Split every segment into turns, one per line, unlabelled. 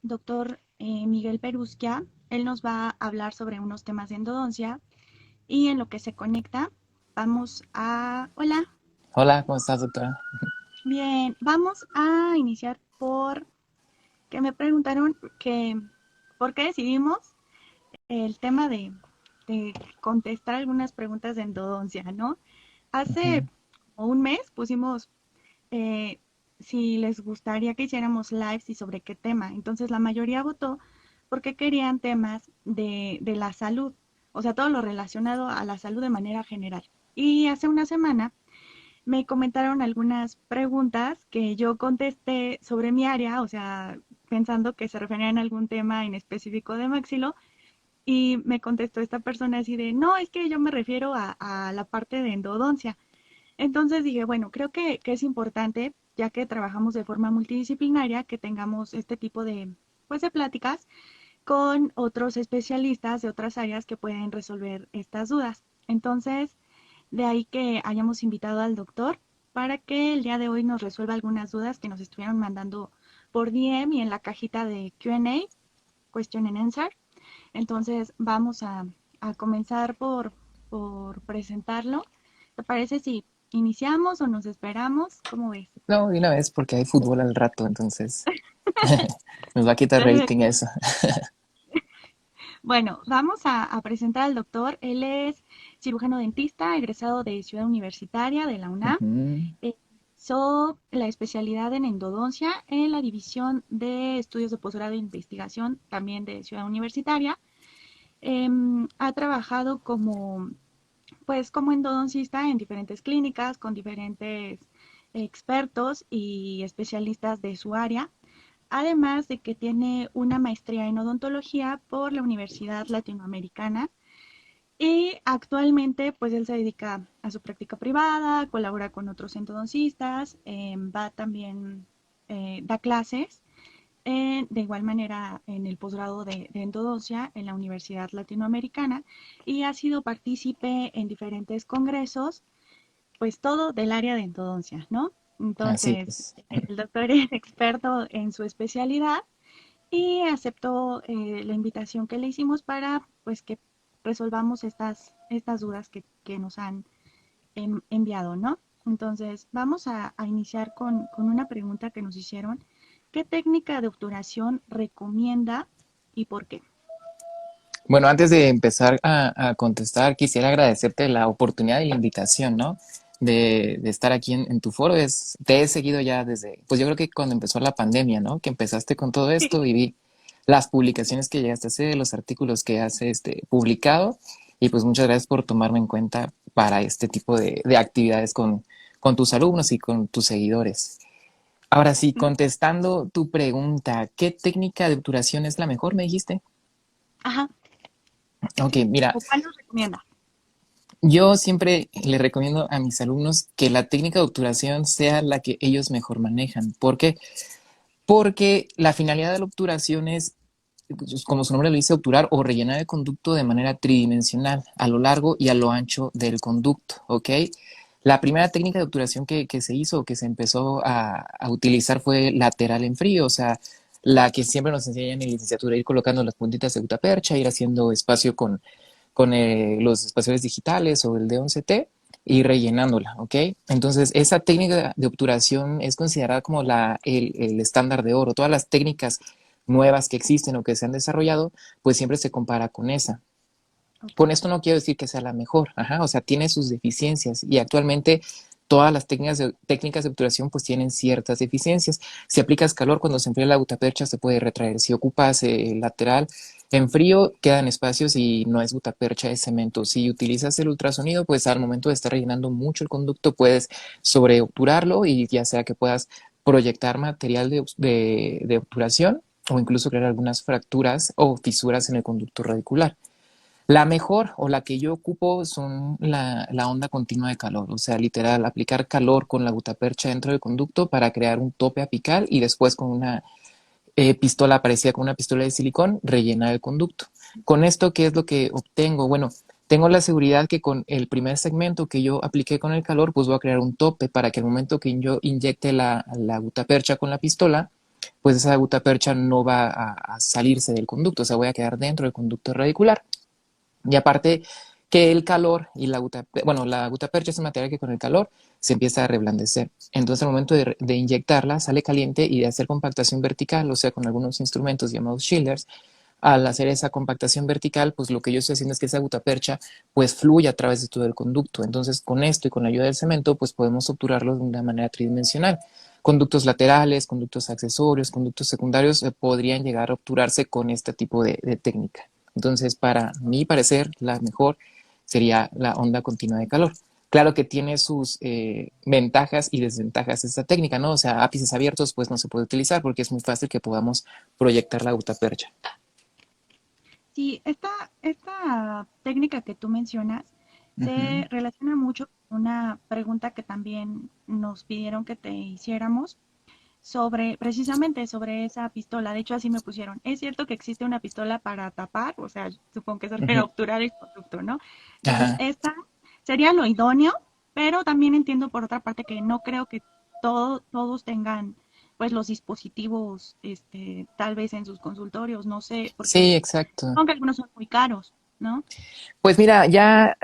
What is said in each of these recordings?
doctor Miguel Perusquia. Él nos va a hablar sobre unos temas de endodoncia y en lo que se conecta, vamos a... Hola,
Hola, ¿cómo estás, doctora?
bien, vamos a iniciar por que me preguntaron que por qué decidimos el tema de contestar algunas preguntas de endodoncia, ¿no? Hace
Ujú.
como un mes pusimos eh, si les gustaría que hiciéramos lives y sobre qué tema. Entonces la mayoría votó porque querían temas de la salud, o sea, todo lo relacionado a la salud de manera general. Y hace una semana me comentaron algunas preguntas que yo contesté sobre mi área, o sea, pensando que se referían a algún tema en específico de Maxilo, y me contestó esta persona así de, no, es que yo me refiero a la parte de endodoncia. Entonces dije, bueno, creo que es importante, ya que trabajamos de forma multidisciplinaria, que tengamos este tipo de, pues, de pláticas con otros especialistas de otras áreas que pueden resolver estas dudas. Entonces, de ahí que hayamos invitado al doctor para que el día de hoy nos resuelva algunas dudas que nos estuvieron mandando por DM y en la cajita de Q&A, Question and Answer. Entonces, vamos a comenzar por presentarlo. ¿Te parece si iniciamos o nos esperamos? ¿Cómo ves?
No, de una vez porque hay fútbol al rato, entonces nos va a quitar rating
Perfecto.
eso.
Bueno, vamos a presentar al doctor. Él es cirujano dentista, egresado de Ciudad Universitaria de la UNAM.
Ujú.
Hizo la especialidad en endodoncia en la División de Estudios de Posgrado e Investigación, también de Ciudad Universitaria. Ha trabajado como endodoncista en diferentes clínicas con diferentes expertos y especialistas de su área, además de que tiene una maestría en odontología por la Universidad Latinoamericana y actualmente pues él se dedica a su práctica privada, colabora con otros endodoncistas, va también, da clases de igual manera en el posgrado de endodoncia en la Universidad Latinoamericana y ha sido partícipe en diferentes congresos, pues todo del área de endodoncia, ¿no?
Así
Entonces,
es.
el doctor es experto en su especialidad y aceptó la invitación que le hicimos para pues que resolvamos estas dudas que nos han enviado, ¿no? Entonces, vamos a iniciar con una pregunta que nos hicieron. ¿Qué técnica de obturación recomienda y por qué?
Bueno, antes de empezar a contestar, quisiera agradecerte la oportunidad y la invitación, ¿no? De estar aquí en tu foro. Te he seguido ya desde, pues yo creo que cuando empezó la pandemia, ¿no? Que empezaste con todo esto y vi las publicaciones que llegaste a hacer, los artículos que has publicado. Y pues muchas gracias por tomarme en cuenta para este tipo de actividades con tus alumnos y con tus seguidores. Ahora sí, contestando tu pregunta, ¿qué técnica de obturación es la mejor? Me dijiste.
Ajá,
Ok,
sí.
mira,
¿O cuál nos recomienda?
yo siempre le recomiendo a mis alumnos que la técnica de obturación sea la que ellos mejor manejan. ¿Por qué? Porque la finalidad de la obturación es, pues, como su nombre lo dice, obturar o rellenar el conducto de manera tridimensional, a lo largo y a lo ancho del conducto, ¿ok? La primera técnica de obturación que se hizo, que se empezó a utilizar fue lateral en frío, o sea, la que siempre nos enseñan en licenciatura, ir colocando las puntitas de gutapercha, ir haciendo espacio con los espaciadores digitales o el D11T y rellenándola, ¿ok? Entonces, esa técnica de obturación es considerada como el estándar de oro. Todas las técnicas nuevas que existen o que se han desarrollado, pues siempre se compara con esa.
Ok.
Con esto no quiero decir que sea la mejor, ajá, o sea, tiene sus deficiencias y actualmente todas las técnicas de obturación pues tienen ciertas deficiencias. Si aplicas calor cuando se enfría la gutapercha se puede retraer. Si ocupas el lateral en frío quedan espacios y no es gutapercha, es cemento. Si utilizas el ultrasonido pues al momento de estar rellenando mucho el conducto puedes sobreobturarlo y ya sea que puedas proyectar material de obturación o incluso crear algunas fracturas o fisuras en el conducto radicular. La mejor o la que yo ocupo son la onda continua de calor, o sea, literal, aplicar calor con la gutapercha dentro del conducto para crear un tope apical y después con una pistola parecida con una pistola de silicón rellenar el conducto. Con esto, ¿qué es lo que obtengo? Bueno, tengo la seguridad que con el primer segmento que yo apliqué con el calor, pues voy a crear un tope para que al momento que yo inyecte la gutapercha con la pistola, pues esa gutapercha no va a salirse del conducto, o sea, voy a quedar dentro del conducto radicular. Y aparte que el calor y bueno, la gutapercha es un material que con el calor se empieza a reblandecer. Entonces al momento de inyectarla sale caliente y de hacer compactación vertical, o sea, con algunos instrumentos llamados chillers, al hacer esa compactación vertical, pues lo que yo estoy haciendo es que esa gutapercha pues fluye a través de todo el conducto. Entonces con esto y con la ayuda del cemento pues podemos obturarlo de una manera tridimensional. Conductos laterales, conductos accesorios, conductos secundarios podrían llegar a obturarse con este tipo de técnica. Entonces, para mi parecer, la mejor sería la onda continua de calor. Claro que tiene sus ventajas y desventajas esta técnica, ¿no? O sea, ápices abiertos pues no se puede utilizar porque es muy fácil que podamos proyectar la gutapercha.
Sí, esta técnica que tú mencionas
Uh -huh.
se relaciona mucho con una pregunta que también nos pidieron que te hiciéramos sobre, precisamente sobre esa pistola. De hecho, así me pusieron. Es cierto que existe una pistola para tapar, o sea, supongo que eso
Uh
era
-huh.
obturar el conducto, ¿no? Entonces,
Ajá.
esta sería lo idóneo, pero también entiendo por otra parte que no creo que todos tengan pues los dispositivos, tal vez en sus consultorios, no sé,
Sí,
porque
exacto.
aunque algunos son muy caros, ¿no?
Pues mira, ya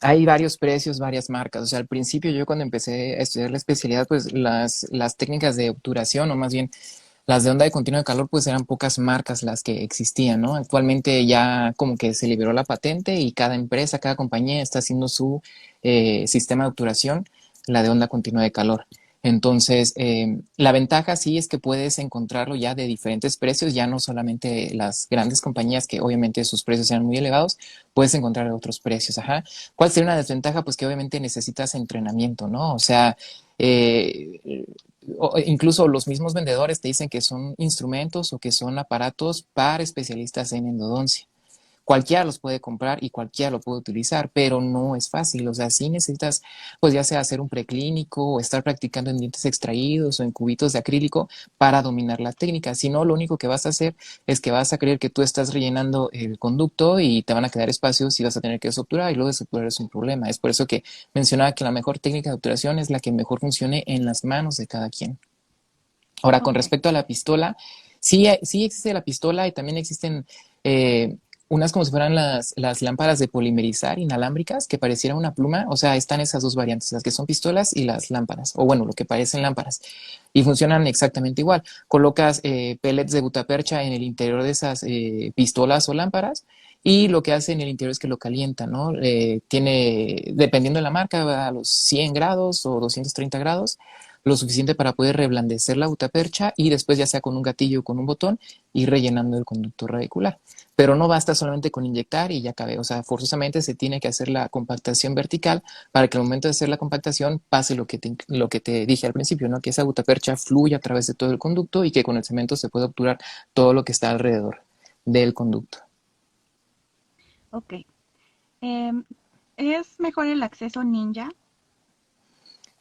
hay varios precios, varias marcas. O sea, al principio yo cuando empecé a estudiar la especialidad, pues las técnicas de obturación, o más bien las de onda de continuo de calor, pues eran pocas marcas las que existían, ¿no? Actualmente ya como que se liberó la patente y cada empresa, cada compañía está haciendo su sistema de obturación, la de onda continua de calor. Entonces, la ventaja sí es que puedes encontrarlo ya de diferentes precios, ya no solamente las grandes compañías que obviamente sus precios sean muy elevados, puedes encontrar otros precios, ajá. ¿Cuál sería una desventaja? Pues que obviamente necesitas entrenamiento, ¿no? O sea, eh, o incluso los mismos vendedores te dicen que son instrumentos o que son aparatos para especialistas en endodoncia. Cualquiera los puede comprar y cualquiera lo puede utilizar, pero no es fácil. O sea, sí necesitas, pues ya sea hacer un preclínico o estar practicando en dientes extraídos o en cubitos de acrílico para dominar la técnica. Si no, lo único que vas a hacer es que vas a creer que tú estás rellenando el conducto y te van a quedar espacios y vas a tener que desobturar y luego desobturar es un problema. Es por eso que mencionaba que la mejor técnica de obturación es la que mejor funcione en las manos de cada quien. Ahora, con
Ok,
respecto a la pistola, sí existe la pistola y también existen unas como si fueran las lámparas de polimerizar inalámbricas que pareciera una pluma. O sea, están esas dos variantes, las que son pistolas y las lámparas, o bueno, lo que parecen lámparas. Y funcionan exactamente igual. Colocas pellets de gutapercha en el interior de esas pistolas o lámparas y lo que hace en el interior es que lo calienta, ¿no? Tiene, dependiendo de la marca, a los 100 grados o 230 grados lo suficiente para poder reblandecer la gutapercha y después ya sea con un gatillo o con un botón ir rellenando el conducto radicular. Pero no basta solamente con inyectar y ya acabé. O sea, forzosamente se tiene que hacer la compactación vertical para que al momento de hacer la compactación pase lo que te dije al principio, ¿no? Que esa gutapercha fluya a través de todo el conducto y que con el cemento se pueda obturar todo lo que está alrededor del conducto.
ok. Em, ¿Es mejor el acceso ninja?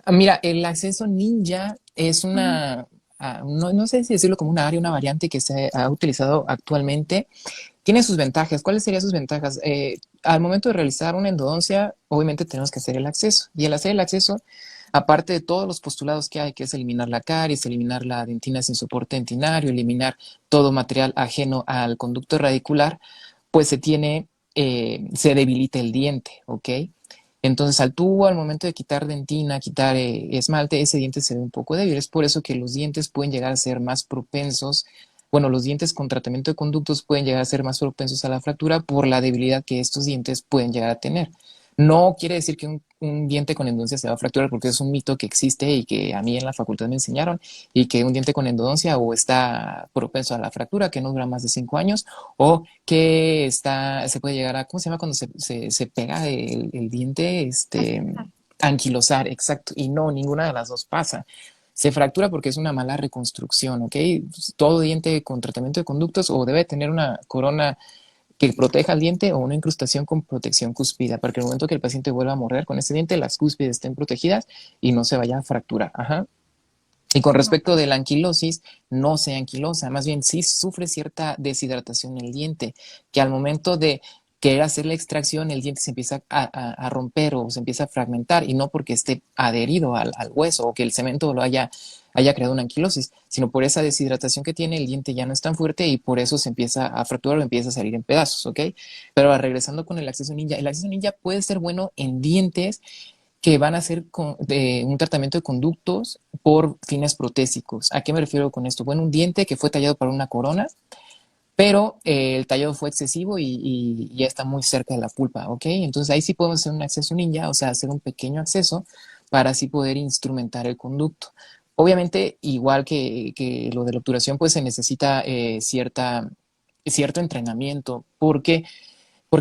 Mira, el acceso ninja es
Ujú.
no sé si decirlo como una área, una variante que se ha utilizado actualmente. Tiene sus ventajas. ¿Cuáles serían sus ventajas? Al momento de realizar una endodoncia, obviamente tenemos que hacer el acceso. Y al hacer el acceso, aparte de todos los postulados que hay, que es eliminar la caries, eliminar la dentina sin soporte dentinario, eliminar todo material ajeno al conducto radicular, pues se debilita el diente, ¿ok? Entonces, al tubo, al momento de quitar dentina, quitar esmalte, ese diente se ve un poco débil. Es por eso que los dientes pueden llegar a ser más propensos, bueno, los dientes con tratamiento de conductos pueden llegar a ser más propensos a la fractura por la debilidad que estos dientes pueden llegar a tener. No quiere decir que un diente con endodoncia se va a fracturar porque es un mito que existe y que a mí en la facultad me enseñaron y que un diente con endodoncia o está propenso a la fractura, que no dura más de 5 años, o que se puede llegar a, ¿cómo se llama cuando se pega el diente?
Anquilosar.
Anquilosar, exacto. Y no, ninguna de las dos pasa. Se fractura porque es una mala reconstrucción, ¿ok? Todo diente con tratamiento de conductos o debe tener una corona que proteja el diente o una incrustación con protección cúspida, para que el momento que el paciente vuelva a morder con ese diente, las cúspides estén protegidas y no se vaya a fracturar. Ajá. Y con
Ok,
respecto de la anquilosis, no se anquilosa, más bien sí sufre cierta deshidratación en el diente, que al momento de querer hacer la extracción, el diente se empieza a romper o se empieza a fragmentar, y no porque esté adherido al hueso o que el cemento lo haya haya creado una anquilosis, sino por esa deshidratación que tiene, el diente ya no es tan fuerte y por eso se empieza a fracturar o empieza a salir en pedazos, ¿ok? Pero ahora, regresando con el acceso ninja puede ser bueno en dientes que van a hacer un tratamiento de conductos por fines protésicos. ¿A qué me refiero con esto? Bueno, un diente que fue tallado para una corona, pero el tallado fue excesivo y ya está muy cerca de la pulpa, ¿ok? Entonces ahí sí podemos hacer un acceso ninja, o sea, hacer un pequeño acceso para así poder instrumentar el conducto. Obviamente, igual que lo de la obturación, pues se necesita cierto entrenamiento, porque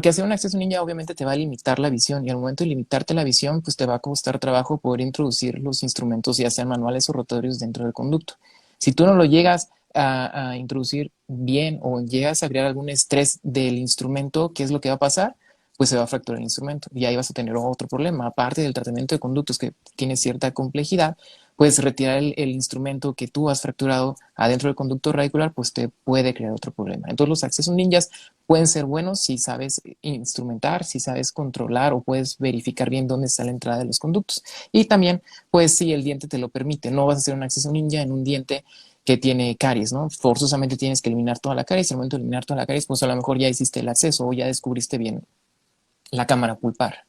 hacer un acceso ninja obviamente te va a limitar la visión y al momento de limitarte la visión, pues te va a costar trabajo poder introducir los instrumentos, ya sean manuales o rotatorios, dentro del conducto. Si tú no lo llegas a introducir bien o llegas a crear algún estrés del instrumento, ¿qué es lo que va a pasar? Pues se va a fracturar el instrumento y ahí vas a tener otro problema. Aparte del tratamiento de conductos que tiene cierta complejidad, pues retirar el instrumento que tú has fracturado adentro del conducto radicular, pues te puede crear otro problema. Entonces los accesos ninjas pueden ser buenos si sabes instrumentar, si sabes controlar o puedes verificar bien dónde está la entrada de los conductos. Y también, pues si el diente te lo permite, no vas a hacer un acceso ninja en un diente que tiene caries, ¿no? Forzosamente tienes que eliminar toda la caries y al momento de eliminar toda la caries, pues a lo mejor ya hiciste el acceso o ya descubriste bien la cámara pulpar.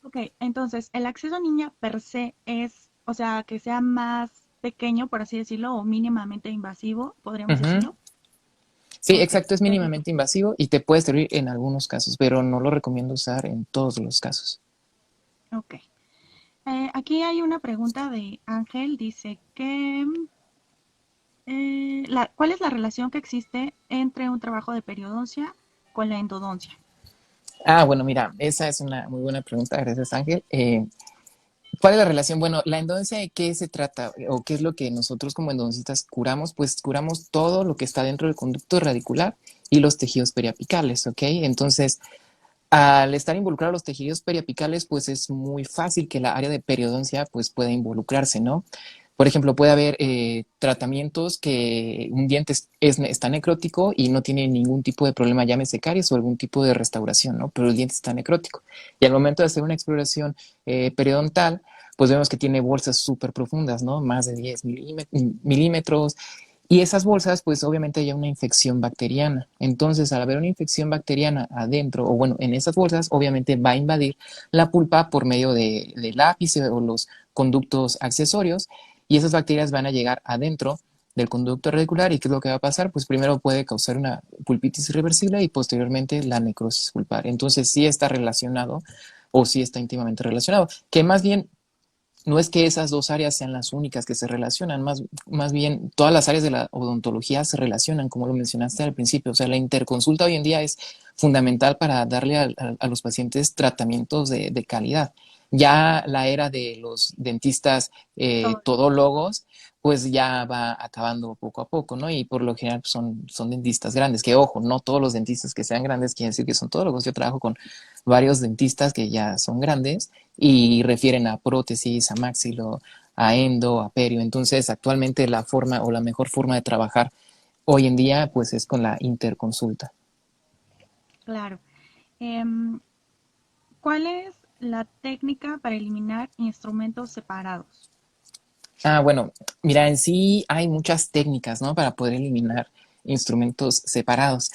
Ok, entonces el acceso niña per se es, o sea, que sea más pequeño, por así decirlo, o mínimamente invasivo, podríamos
Uh -huh.
decirlo.
Sí,
Ok,
exacto, es
perfecto.
mínimamente invasivo y te puede servir en algunos casos, pero no lo recomiendo usar en todos los casos.
Ok. Aquí hay una pregunta de Ángel, dice que ¿cuál es la relación que existe entre un trabajo de periodoncia con la endodoncia?
Ah, bueno, mira, esa es una muy buena pregunta, gracias Ángel. ¿Cuál es la relación? Bueno, la endodoncia, ¿de qué se trata o qué es lo que nosotros como endodoncistas curamos? Pues curamos todo lo que está dentro del conducto radicular y los tejidos periapicales, ¿ok? Entonces, al estar involucrados los tejidos periapicales, pues es muy fácil que la área de periodoncia pues pueda involucrarse, ¿no? Por ejemplo, puede haber tratamientos que un diente está necrótico y no tiene ningún tipo de problema, llámese caries o algún tipo de restauración, ¿no? Pero el diente está necrótico. Y al momento de hacer una exploración periodontal, pues vemos que tiene bolsas súper profundas, ¿no? Más de 10 milímetros, y esas bolsas, pues obviamente hay una infección bacteriana. Entonces, al haber una infección bacteriana adentro, o bueno, en esas bolsas, obviamente va a invadir la pulpa por medio del ápice o los conductos accesorios, y esas bacterias van a llegar adentro del conducto radicular. ¿Y qué es lo que va a pasar? Pues primero puede causar una pulpitis irreversible y posteriormente la necrosis pulpar. Entonces, sí está relacionado o sí está íntimamente relacionado, que más bien no es que esas dos áreas sean las únicas que se relacionan, más bien todas las áreas de la odontología se relacionan, como lo mencionaste al principio. O sea, la interconsulta hoy en día es fundamental para darle a los pacientes tratamientos de calidad. Ya la era de los dentistas
Todo.
todólogos, pues ya va acabando poco a poco, ¿no? Y por lo general pues, son dentistas grandes, que ojo, no todos los dentistas que sean grandes quieren decir que son todólogos. Yo trabajo con varios dentistas que ya son grandes y refieren a prótesis, a maxilo, a endo, a perio. Entonces, actualmente la forma o la mejor forma de trabajar hoy en día, pues es con la interconsulta.
Claro. Em, ¿Cuál es la técnica para eliminar instrumentos separados?
Ah, bueno, mira, en sí hay muchas técnicas, ¿no? Para poder eliminar instrumentos separados.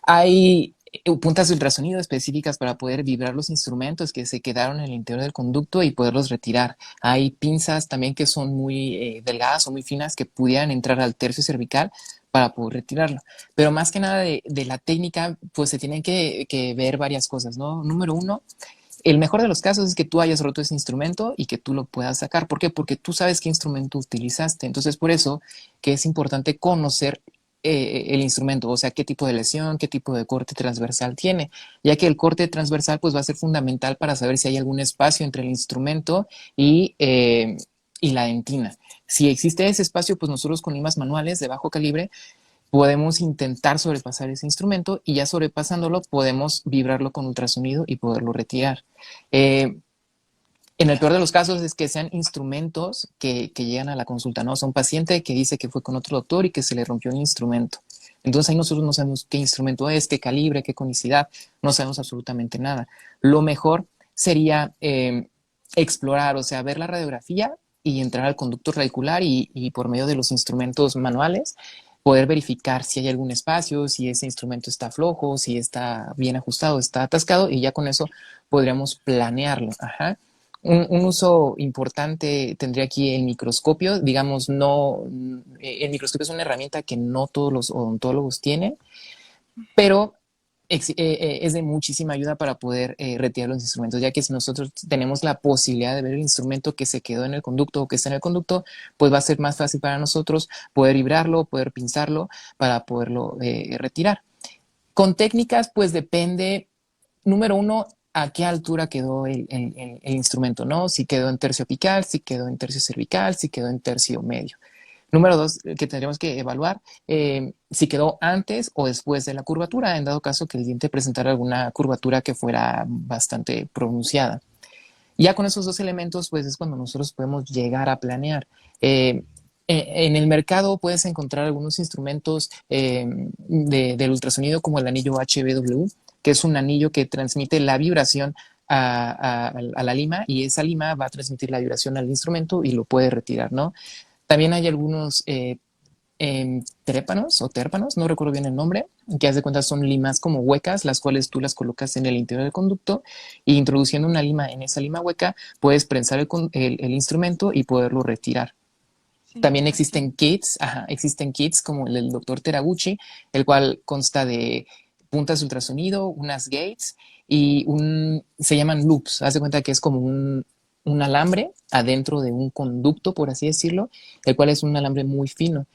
Hay puntas de ultrasonido específicas para poder vibrar los instrumentos que se quedaron en el interior del conducto y poderlos retirar. Hay pinzas también que son muy delgadas o muy finas que pudieran entrar al tercio cervical para poder retirarlo. Pero más que nada de la técnica, pues se tienen que ver varias cosas, ¿no? Número uno, el mejor de los casos es que tú hayas roto ese instrumento y que tú lo puedas sacar. ¿Por qué? Porque tú sabes qué instrumento utilizaste. Entonces, por eso que es importante conocer el instrumento, o sea, qué tipo de lesión, qué tipo de corte transversal tiene, ya que el corte transversal pues va a ser fundamental para saber si hay algún espacio entre el instrumento y la dentina. Si existe ese espacio, pues nosotros con limas manuales de bajo calibre podemos intentar sobrepasar ese instrumento y ya sobrepasándolo podemos vibrarlo con ultrasonido y poderlo retirar. Eh, en el peor de los casos es que sean instrumentos que llegan a la consulta, ¿no? O sea, un paciente que dice que fue con otro doctor y que se le rompió un instrumento. Entonces ahí nosotros no sabemos qué instrumento es, qué calibre, qué conicidad, no sabemos absolutamente nada. Lo mejor sería explorar, o sea, ver la radiografía y entrar al conducto radicular y por medio de los instrumentos manuales poder verificar si hay algún espacio, si ese instrumento está flojo, si está bien ajustado, está atascado, y ya con eso podríamos planearlo. Ajá. Un uso importante tendría aquí el microscopio. Digamos, no, el microscopio es una herramienta que no todos los odontólogos tienen, pero es de muchísima ayuda para poder retirar los instrumentos, ya que si nosotros tenemos la posibilidad de ver el instrumento que se quedó en el conducto o que está en el conducto, pues va a ser más fácil para nosotros poder vibrarlo, poder pinzarlo para poderlo retirar. Con técnicas, pues depende, número uno, a qué altura quedó el instrumento, ¿no? Si quedó en tercio apical, si quedó en tercio cervical, si quedó en tercio medio. Número dos, que tendríamos que evaluar si quedó antes o después de la curvatura, en dado caso que el diente presentara alguna curvatura que fuera bastante pronunciada. Ya con esos dos elementos, pues es cuando nosotros podemos llegar a planear. En el mercado puedes encontrar algunos instrumentos del ultrasonido como el anillo HBW, que es un anillo que transmite la vibración a la lima, y esa lima va a transmitir la vibración al instrumento y lo puede retirar, ¿no? También hay algunos trépanos o térpanos, no recuerdo bien el nombre, que haz de cuenta son limas como huecas, las cuales tú las colocas en el interior del conducto, y introduciendo una lima en esa lima hueca puedes prensar el instrumento y poderlo retirar.
Sí,
También
claro, sí.
existen kits como el del doctor Teraguchi, el cual consta de puntas de ultrasonido, unas gates y se llaman loops. Haz de cuenta que es como un alambre adentro de un conducto, por así decirlo, el cual es un alambre muy fino,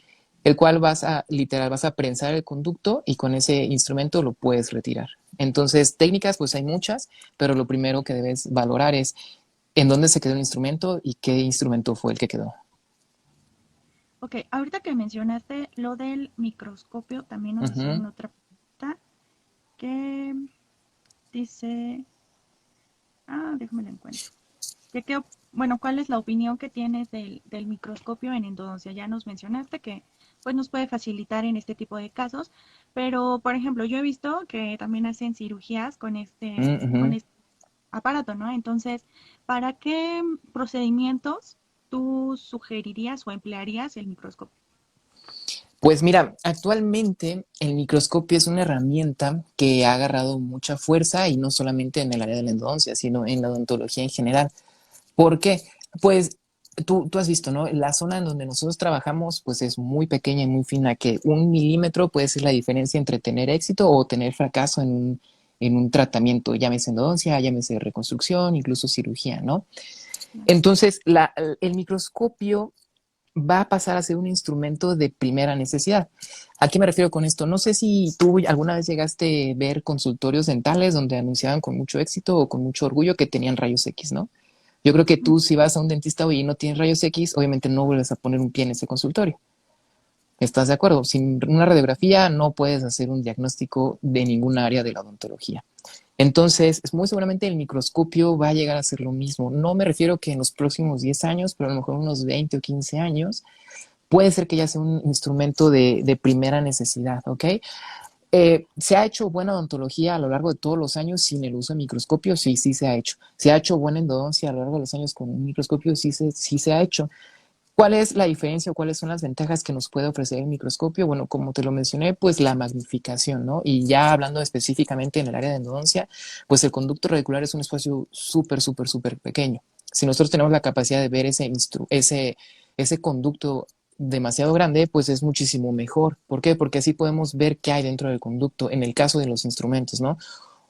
el cual literal, vas a prensar el conducto y con ese instrumento lo puedes retirar. Entonces, técnicas, pues hay muchas, pero lo primero que debes valorar es en dónde se quedó el instrumento y qué instrumento fue el que quedó.
Ok, ahorita que mencionaste lo del microscopio, también nos
Ujú.
hicieron otra pregunta que dice, déjame la encuentro. Bueno, ¿cuál es la opinión que tienes del microscopio en endodoncia? Ya nos mencionaste que pues nos puede facilitar en este tipo de casos, pero por ejemplo, yo he visto que también hacen cirugías con
Ujú.
este aparato, ¿no? Entonces, ¿para qué procedimientos tú sugerirías o emplearías el microscopio?
Pues mira, actualmente el microscopio es una herramienta que ha agarrado mucha fuerza, y no solamente en el área de la endodoncia, sino en la odontología en general. ¿Por qué? Pues tú has visto, ¿no? La zona en donde nosotros trabajamos pues es muy pequeña y muy fina, que 1 milímetro puede ser la diferencia entre tener éxito o tener fracaso en un tratamiento, llámese endodoncia, llámese reconstrucción, incluso cirugía, ¿no?
Claro.
Entonces, el microscopio va a pasar a ser un instrumento de primera necesidad. ¿A qué me refiero con esto? No sé si tú alguna vez llegaste a ver consultorios dentales donde anunciaban con mucho éxito o con mucho orgullo que tenían rayos X, ¿no? Yo creo que tú, si vas a un dentista hoy y no tienes rayos X, obviamente no vuelves a poner un pie en ese consultorio. ¿Estás de acuerdo? Sin una radiografía no puedes hacer un diagnóstico de ningún área de la odontología. Entonces, muy seguramente el microscopio va a llegar a ser lo mismo. No me refiero que en los próximos 10 años, pero a lo mejor unos 20 o 15 años, puede ser que ya sea un instrumento de primera necesidad, ¿ok? ¿Se ha hecho buena odontología a lo largo de todos los años sin el uso de microscopio? Sí, sí se ha hecho. ¿Se ha hecho buena endodoncia a lo largo de los años con un microscopio? Sí, sí se ha hecho. ¿Cuál es la diferencia o cuáles son las ventajas que nos puede ofrecer el microscopio? Bueno, como te lo mencioné, pues la magnificación, ¿no? Y ya hablando específicamente en el área de endodoncia, pues el conducto radicular es un espacio súper, súper, súper pequeño. Si nosotros tenemos la capacidad de ver ese conducto demasiado grande, pues es muchísimo mejor. ¿Por qué? Porque así podemos ver qué hay dentro del conducto, en el caso de los instrumentos, ¿no?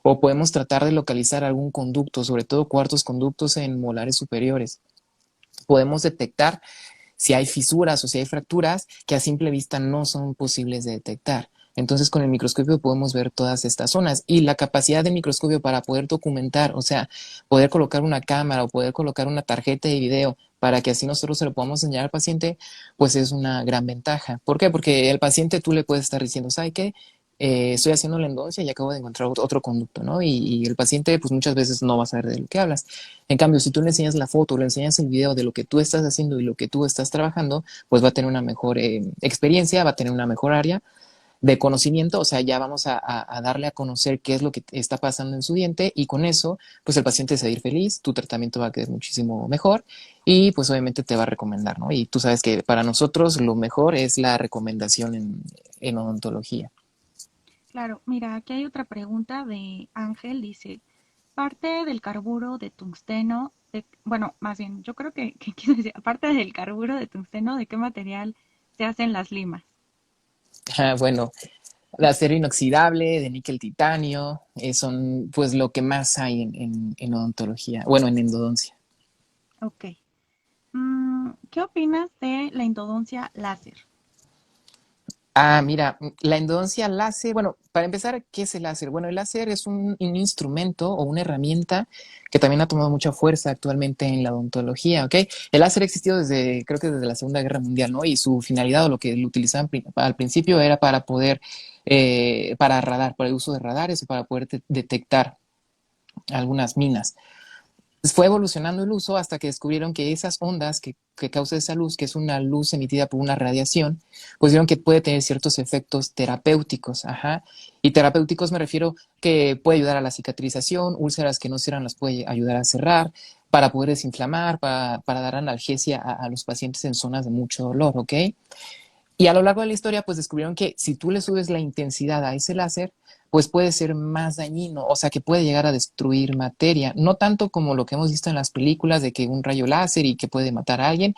O podemos tratar de localizar algún conducto, sobre todo cuartos conductos en molares superiores. Podemos detectar si hay fisuras o si hay fracturas que a simple vista no son posibles de detectar. Entonces, con el microscopio podemos ver todas estas zonas, y la capacidad del microscopio para poder documentar, o sea, poder colocar una cámara o poder colocar una tarjeta de video para que así nosotros se lo podamos enseñar al paciente, pues es una gran ventaja. ¿Por qué? Porque el paciente tú le puedes estar diciendo, ¿sabe qué? Estoy haciendo la endodoncia y acabo de encontrar otro conducto, ¿no? Y el paciente, pues muchas veces no va a saber de lo que hablas. En cambio, si tú le enseñas la foto, le enseñas el video de lo que tú estás haciendo y lo que tú estás trabajando, pues va a tener una mejor experiencia, va a tener una mejor área, de conocimiento, o sea, ya vamos a darle a conocer qué es lo que está pasando en su diente y con eso, pues el paciente se va a ir feliz, tu tratamiento va a quedar muchísimo mejor y pues obviamente te va a recomendar, ¿no? Y tú sabes que para nosotros lo mejor es la recomendación en odontología.
Claro, mira, aquí hay otra pregunta de Ángel, dice, parte del carburo de tungsteno, bueno, más bien, yo creo que quiero decir, aparte del carburo de tungsteno, ¿de qué material se hacen las limas?
Bueno, la acero inoxidable, de níquel titanio, son pues lo que más hay en odontología, bueno, en endodoncia.
Ok. ¿Qué opinas de la endodoncia láser?
Mira, la endodoncia láser, bueno, para empezar, ¿qué es el láser? Bueno, el láser es un instrumento o una herramienta que también ha tomado mucha fuerza actualmente en la odontología, ¿ok? El láser ha existido desde, creo que desde la Segunda Guerra Mundial, ¿no? Y su finalidad o lo que lo utilizaban al principio era para poder, para radar, para el uso de radares o para poder detectar algunas minas. Fue evolucionando el uso hasta que descubrieron que esas ondas que causa esa luz, que es una luz emitida por una radiación, pues vieron que puede tener ciertos efectos terapéuticos. Ajá. Y terapéuticos me refiero que puede ayudar a la cicatrización, úlceras que no cierran las puede ayudar a cerrar, para poder desinflamar, para dar analgesia a los pacientes en zonas de mucho dolor, ¿ok? Y a lo largo de la historia, pues descubrieron que si tú le subes la intensidad a ese láser, pues puede ser más dañino, o sea, que puede llegar a destruir materia, no tanto como lo que hemos visto en las películas de que un rayo láser y que puede matar a alguien,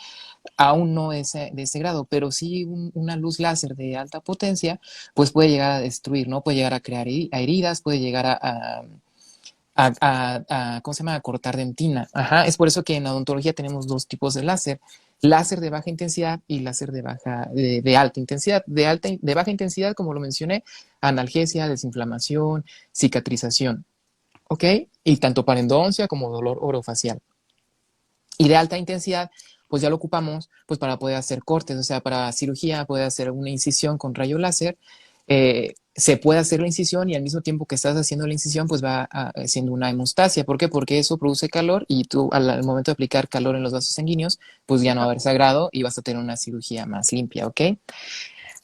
aún no es de ese grado, pero sí una luz láser de alta potencia, pues puede llegar a destruir, ¿no? Puede llegar a crear heridas, puede llegar ¿cómo se llama? A cortar dentina. Ajá, es por eso que en odontología tenemos dos tipos de láser. Láser de baja intensidad y láser de alta intensidad. De baja intensidad, como lo mencioné, analgesia, desinflamación, cicatrización. ¿Ok? Y tanto para endodoncia como dolor orofacial. Y de alta intensidad, pues ya lo ocupamos pues para poder hacer cortes, o sea, para cirugía, poder hacer una incisión con rayo láser. Se puede hacer la incisión y al mismo tiempo que estás haciendo la incisión, pues va haciendo una hemostasia. ¿Por qué? Porque eso produce calor y tú al momento de aplicar calor en los vasos sanguíneos, pues ya no va a haber sangrado y vas a tener una cirugía más limpia, ¿ok?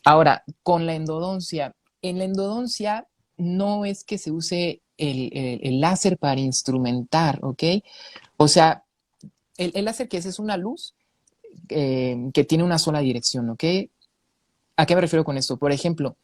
Ahora, con la endodoncia, en la endodoncia no es que se use el láser para instrumentar, ¿ok? O sea, el láser que es una luz que tiene una sola dirección, ¿ok? ¿A qué me refiero con esto? Por ejemplo,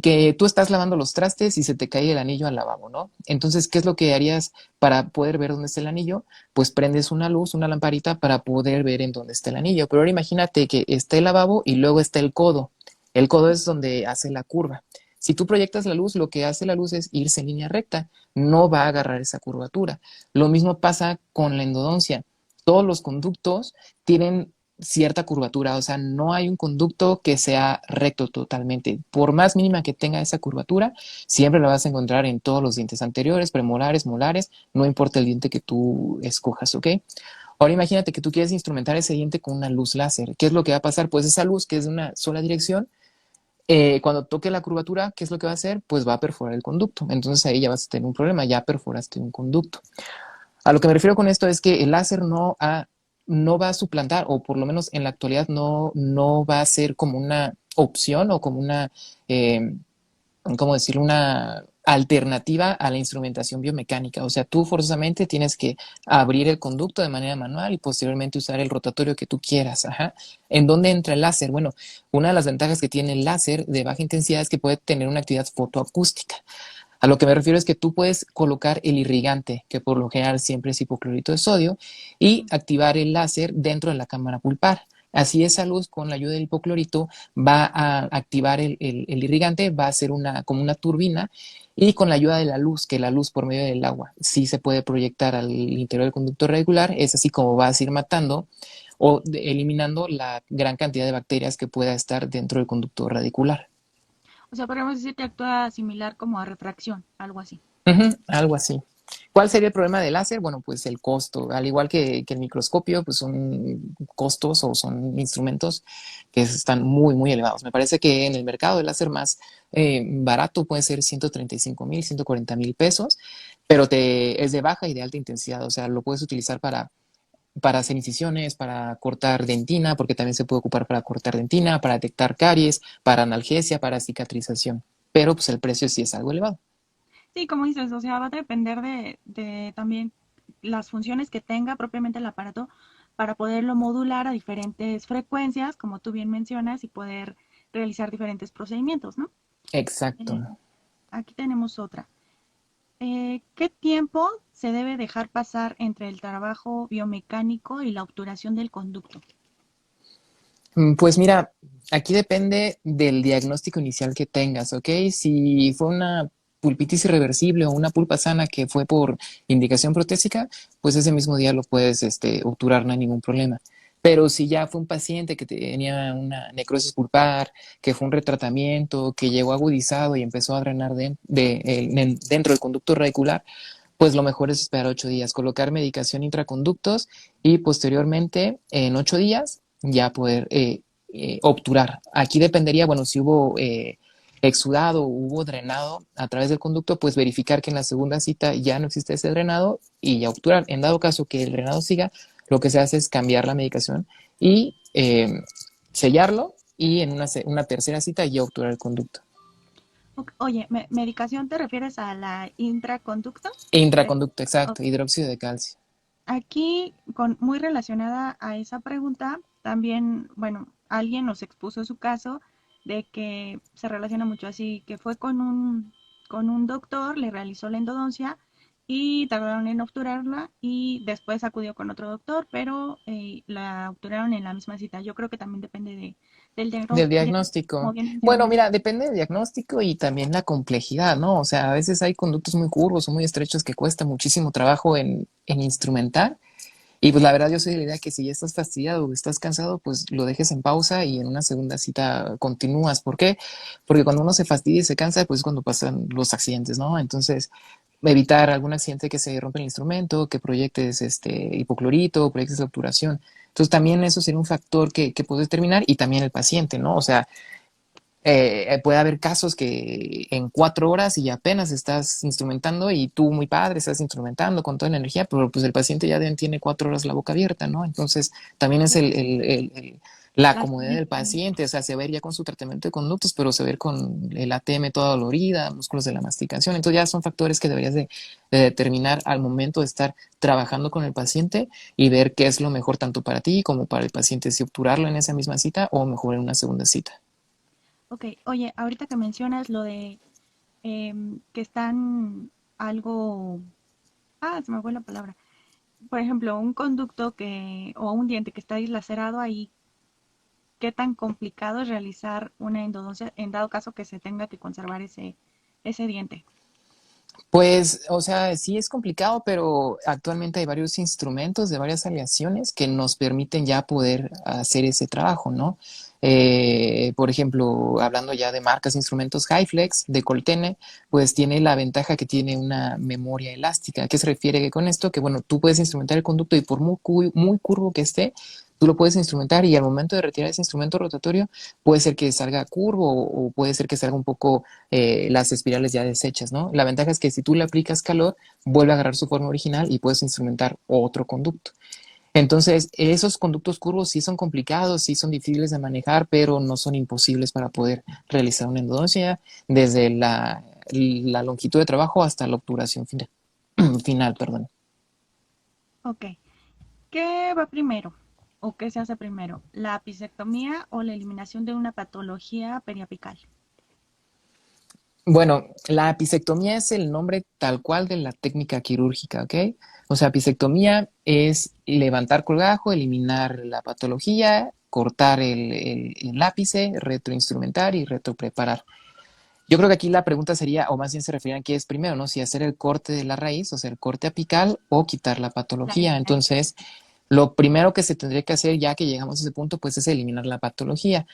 que tú estás lavando los trastes y se te cae el anillo al lavabo, ¿no? Entonces, ¿qué es lo que harías para poder ver dónde está el anillo? Pues prendes una luz, una lamparita para poder ver en dónde está el anillo. Pero ahora imagínate que está el lavabo y luego está el codo. El codo es donde hace la curva. Si tú proyectas la luz, lo que hace la luz es irse en línea recta, no va a agarrar esa curvatura. Lo mismo pasa con la endodoncia. Todos los conductos tienen cierta curvatura, o sea, no hay un conducto que sea recto totalmente. Por más mínima que tenga esa curvatura, siempre la vas a encontrar en todos los dientes anteriores, premolares, molares, no importa el diente que tú escojas, ¿ok? Ahora imagínate que tú quieres instrumentar ese diente con una luz láser. ¿Qué es lo que va a pasar? Pues esa luz, que es de una sola dirección, cuando toque la curvatura, ¿qué es lo que va a hacer? Pues va a perforar el conducto. Entonces ahí ya vas a tener un problema, ya perforaste un conducto. A lo que me refiero con esto es que el láser no va a suplantar, o por lo menos en la actualidad no va a ser como una opción o como una, eh, ¿cómo decirlo? Una alternativa a la instrumentación biomecánica. O sea, tú forzosamente tienes que abrir el conducto de manera manual y posteriormente usar el rotatorio que tú quieras. Ajá. ¿En dónde entra el láser? Bueno, una de las ventajas que tiene el láser de baja intensidad es que puede tener una actividad fotoacústica. A lo que me refiero es que tú puedes colocar el irrigante, que por lo general siempre es hipoclorito de sodio, y activar el láser dentro de la cámara pulpar. Así esa luz con la ayuda del hipoclorito va a activar el irrigante, va a ser como una turbina y con la ayuda de la luz, que la luz por medio del agua sí se puede proyectar al interior del conducto radicular, es así como vas a ir matando o eliminando la gran cantidad de bacterias que pueda estar dentro del conducto radicular.
O sea, podríamos decir que actúa similar como a refracción, algo así.
Algo así. ¿Cuál sería el problema del láser? Bueno, pues el costo. Al igual que el microscopio, pues son costos o son instrumentos que están muy, muy elevados. Me parece que en el mercado el láser más barato puede ser 135,000, 140,000 pesos, pero es de baja y de alta intensidad. O sea, lo puedes utilizar para para hacer incisiones, para cortar dentina, porque también se puede ocupar para cortar dentina, para detectar caries, para analgesia, para cicatrización. Pero pues el precio sí es algo elevado.
Sí, como dices, o sea, va a depender de también las funciones que tenga propiamente el aparato para poderlo modular a diferentes frecuencias, como tú bien mencionas, y poder realizar diferentes procedimientos, ¿no?
Exacto.
Eh, Aquí tenemos otra. ¿Qué tiempo se debe dejar pasar entre el trabajo biomecánico y la obturación del conducto?
Pues mira, aquí depende del diagnóstico inicial que tengas, ¿ok? Si fue una pulpitis irreversible o una pulpa sana que fue por indicación protésica, pues ese mismo día lo puedes obturar, no hay ningún problema. Pero si ya fue un paciente que tenía una necrosis pulpar, que fue un retratamiento, que llegó agudizado y empezó a drenar dentro del conducto radicular, pues lo mejor es esperar 8 días, colocar medicación intraconductos y posteriormente en 8 días ya poder obturar. Aquí dependería, bueno, si hubo exudado o hubo drenado a través del conducto, pues verificar que en la segunda cita ya no existe ese drenado y ya obturar. En dado caso que el drenado siga, lo que se hace es cambiar la medicación y sellarlo y en una tercera cita ya obturar el conducto.
Oye, ¿medicación te refieres a la intraconducto? De-
Intraconducto,
ok.
exacto, hidróxido de calcio.
Aquí, muy relacionada a esa pregunta, también, bueno, alguien nos expuso su caso de que se relaciona mucho así, que fue con un doctor, le realizó la endodoncia y tardaron en obturarla y después acudió con otro doctor, pero la obturaron en la misma cita. Yo creo que también depende del
Del
diagnóstico, como
diagnóstico.
bien
Bueno,
mencionas.
mira, depende del diagnóstico y también la complejidad, ¿no? O sea, a veces hay conductos muy curvos o muy estrechos que cuesta muchísimo trabajo en instrumentar. Y pues la verdad yo soy de la idea que si ya estás fastidiado o estás cansado, pues lo dejes en pausa y en una segunda cita continúas. ¿Por qué? Porque cuando uno se fastidia y se cansa, pues es cuando pasan los accidentes, ¿no? Entonces, evitar algún accidente que se rompe el instrumento, que proyectes hipoclorito, proyectes la obturación. Entonces también eso sería un factor que puede determinar y también el paciente, ¿no? O sea, puede haber casos que en 4 horas y apenas estás instrumentando y tú muy padre estás instrumentando con toda la energía, pero pues el paciente ya tiene 4 horas la boca abierta, ¿no? Entonces también es la
Las
comodidad del
condiciones.
paciente, o sea, se va a ir ya con su tratamiento de conductos, pero se va a ir con el ATM toda dolorida, músculos de la masticación, entonces ya son factores que deberías de determinar al momento de estar trabajando con el paciente y ver qué es lo mejor tanto para ti como para el paciente, si obturarlo en esa misma cita o mejor en una segunda cita.
Ok, oye, ahorita que mencionas lo de que están algo, se me fue la palabra. Por ejemplo, un conducto o un diente que está dislacerado ahí, ¿qué tan complicado es realizar una endodoncia en dado caso que se tenga que conservar ese diente?
Pues, o sea, sí es complicado, pero actualmente hay varios instrumentos de varias aleaciones que nos permiten ya poder hacer ese trabajo, ¿no? Por ejemplo, hablando ya de marcas, instrumentos Highflex de Coltene, pues tiene la ventaja que tiene una memoria elástica. ¿A qué se refiere con esto? Que bueno, tú puedes instrumentar el conducto y por muy curvo que esté, tú lo puedes instrumentar y al momento de retirar ese instrumento rotatorio, puede ser que salga curvo o puede ser que salga un poco las espirales ya deshechas, ¿no? La ventaja es que si tú le aplicas calor, vuelve a agarrar su forma original y puedes instrumentar otro conducto. Entonces, esos conductos curvos sí son complicados, sí son difíciles de manejar, pero no son imposibles para poder realizar una endodoncia desde la longitud de trabajo hasta la obturación final. Final, perdón.
Ok, ¿qué va primero? ¿O qué se hace primero? ¿La apicectomía o la eliminación de una patología periapical?
Bueno, la apicectomía es el nombre tal cual de la técnica quirúrgica, ¿ok? O sea, apicectomía es levantar colgajo, eliminar la patología, cortar el ápice, retroinstrumentar y retropreparar. Yo creo que aquí la pregunta sería, o más bien se referían a qué es primero, ¿no? Si hacer el corte de la raíz, o sea, el corte apical o quitar la
La
patología.
eliminación.
Entonces, lo primero que se tendría que hacer ya que llegamos a ese punto, pues es eliminar la patología.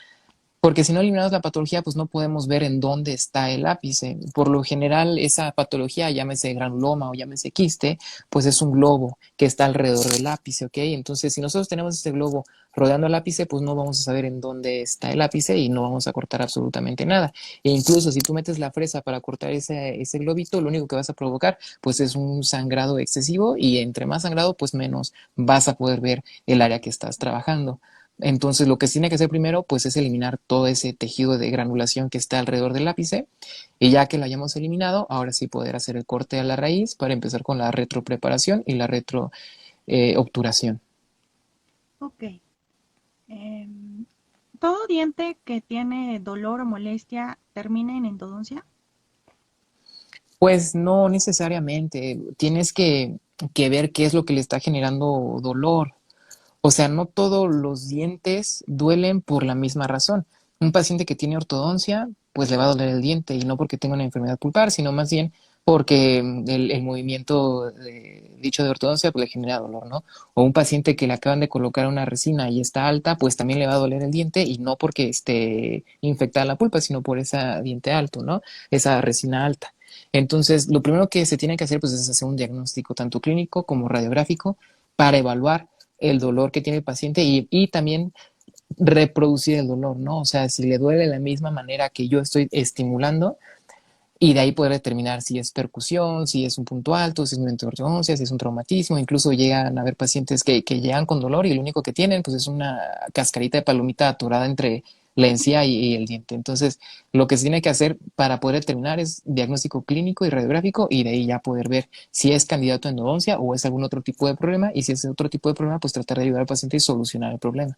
Porque si no eliminamos la patología, pues no podemos ver en dónde está el ápice. Por lo general, esa patología, llámese granuloma o llámese quiste, pues es un globo que está alrededor del ápice, ¿ok? Entonces, si nosotros tenemos este globo rodeando el ápice, pues no vamos a saber en dónde está el ápice y no vamos a cortar absolutamente nada. E incluso si tú metes la fresa para cortar ese globito, lo único que vas a provocar, pues es un sangrado excesivo y entre más sangrado, pues menos vas a poder ver el área que estás trabajando. Entonces, lo que se tiene que hacer primero, pues es eliminar todo ese tejido de granulación que está alrededor del ápice. Y ya que lo hayamos eliminado, ahora sí poder hacer el corte a la raíz para empezar con la retropreparación y la retroobturación.
Ok. Em, ¿Todo diente que tiene dolor o molestia termina en endodoncia?
Pues no necesariamente. Tienes que ver qué es lo que le está generando dolor. O sea, no todos los dientes duelen por la misma razón. Un paciente que tiene ortodoncia, pues le va a doler el diente y no porque tenga una enfermedad pulpar, sino más bien porque el movimiento dicho de ortodoncia pues le genera dolor, ¿no? O un paciente que le acaban de colocar una resina y está alta, pues también le va a doler el diente y no porque esté infectada la pulpa, sino por ese diente alto, ¿no? Esa resina alta. Entonces, lo primero que se tiene que hacer pues es hacer un diagnóstico tanto clínico como radiográfico para evaluar el dolor que tiene el paciente y también reproducir el dolor, ¿no? O sea, si le duele de la misma manera que yo estoy estimulando y de ahí poder determinar si es percusión, si es un punto alto, si es una entortodoncia, si es un traumatismo, incluso llegan a haber pacientes que llegan con dolor y lo único que tienen pues es una cascarita de palomita atorada entre la encía y el diente. Entonces, lo que se tiene que hacer para poder determinar es diagnóstico clínico y radiográfico y de ahí ya poder ver si es candidato a endodoncia o es algún otro tipo de problema y si es otro tipo de problema, pues tratar de ayudar al paciente y solucionar el problema.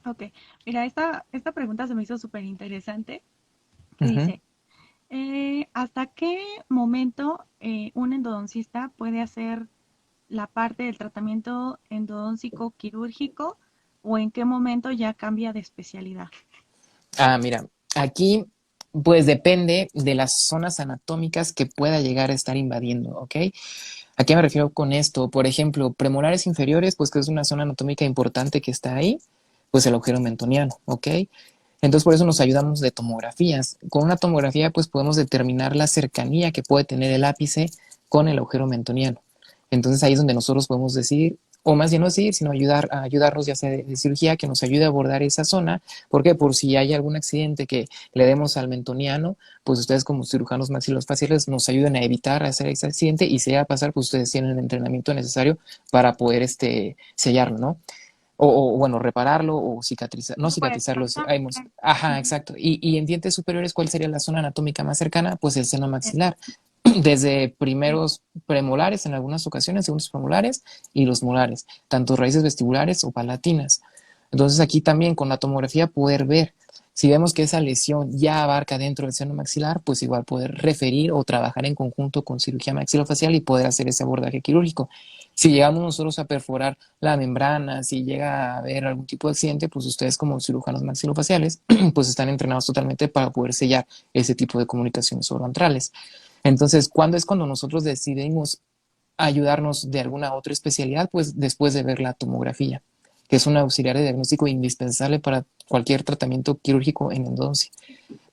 Ok. Mira, esta pregunta se me hizo súper interesante, que
Uh -huh.
dice, ¿hasta qué momento un endodoncista puede hacer la parte del tratamiento endodóncico quirúrgico o en qué momento ya cambia de especialidad?
Ah, mira, aquí pues depende de las zonas anatómicas que pueda llegar a estar invadiendo, ¿ok? ¿A qué me refiero con esto? Por ejemplo, premolares inferiores, pues que es una zona anatómica importante que está ahí, pues el agujero mentoniano, ¿ok? Entonces por eso nos ayudamos de tomografías. Con una tomografía pues podemos determinar la cercanía que puede tener el ápice con el agujero mentoniano. Entonces ahí es donde nosotros podemos decir, o más bien no decir, sino ayudarnos ya sea de cirugía que nos ayude a abordar esa zona. ¿Por qué? Por si hay algún accidente que le demos al mentoniano, pues ustedes como cirujanos maxilofaciales nos ayuden a evitar hacer ese accidente y si llega a pasar, pues ustedes tienen el entrenamiento necesario para poder sellarlo, ¿no? Bueno, repararlo o cicatrizar, no
Sí, pues
cicatrizarlo,
exactamente.
ajá,
Ujú.
exacto. Y en dientes superiores, ¿cuál sería la zona anatómica más cercana? Pues el seno maxilar. Desde
Sí.
primeros premolares en algunas ocasiones, segundos premolares y los molares, tanto raíces vestibulares o palatinas. Entonces aquí también con la tomografía poder ver si vemos que esa lesión ya abarca dentro del seno maxilar, pues igual poder referir o trabajar en conjunto con cirugía maxilofacial y poder hacer ese abordaje quirúrgico. Si llegamos nosotros a perforar la membrana, si llega a haber algún tipo de accidente, pues ustedes como cirujanos maxilofaciales, pues están entrenados totalmente para poder sellar ese tipo de comunicaciones oroantrales. Entonces, ¿cuándo es cuando nosotros decidimos ayudarnos de alguna otra especialidad? Pues después de ver la tomografía, que es un auxiliar de diagnóstico indispensable para cualquier tratamiento quirúrgico en endodoncia.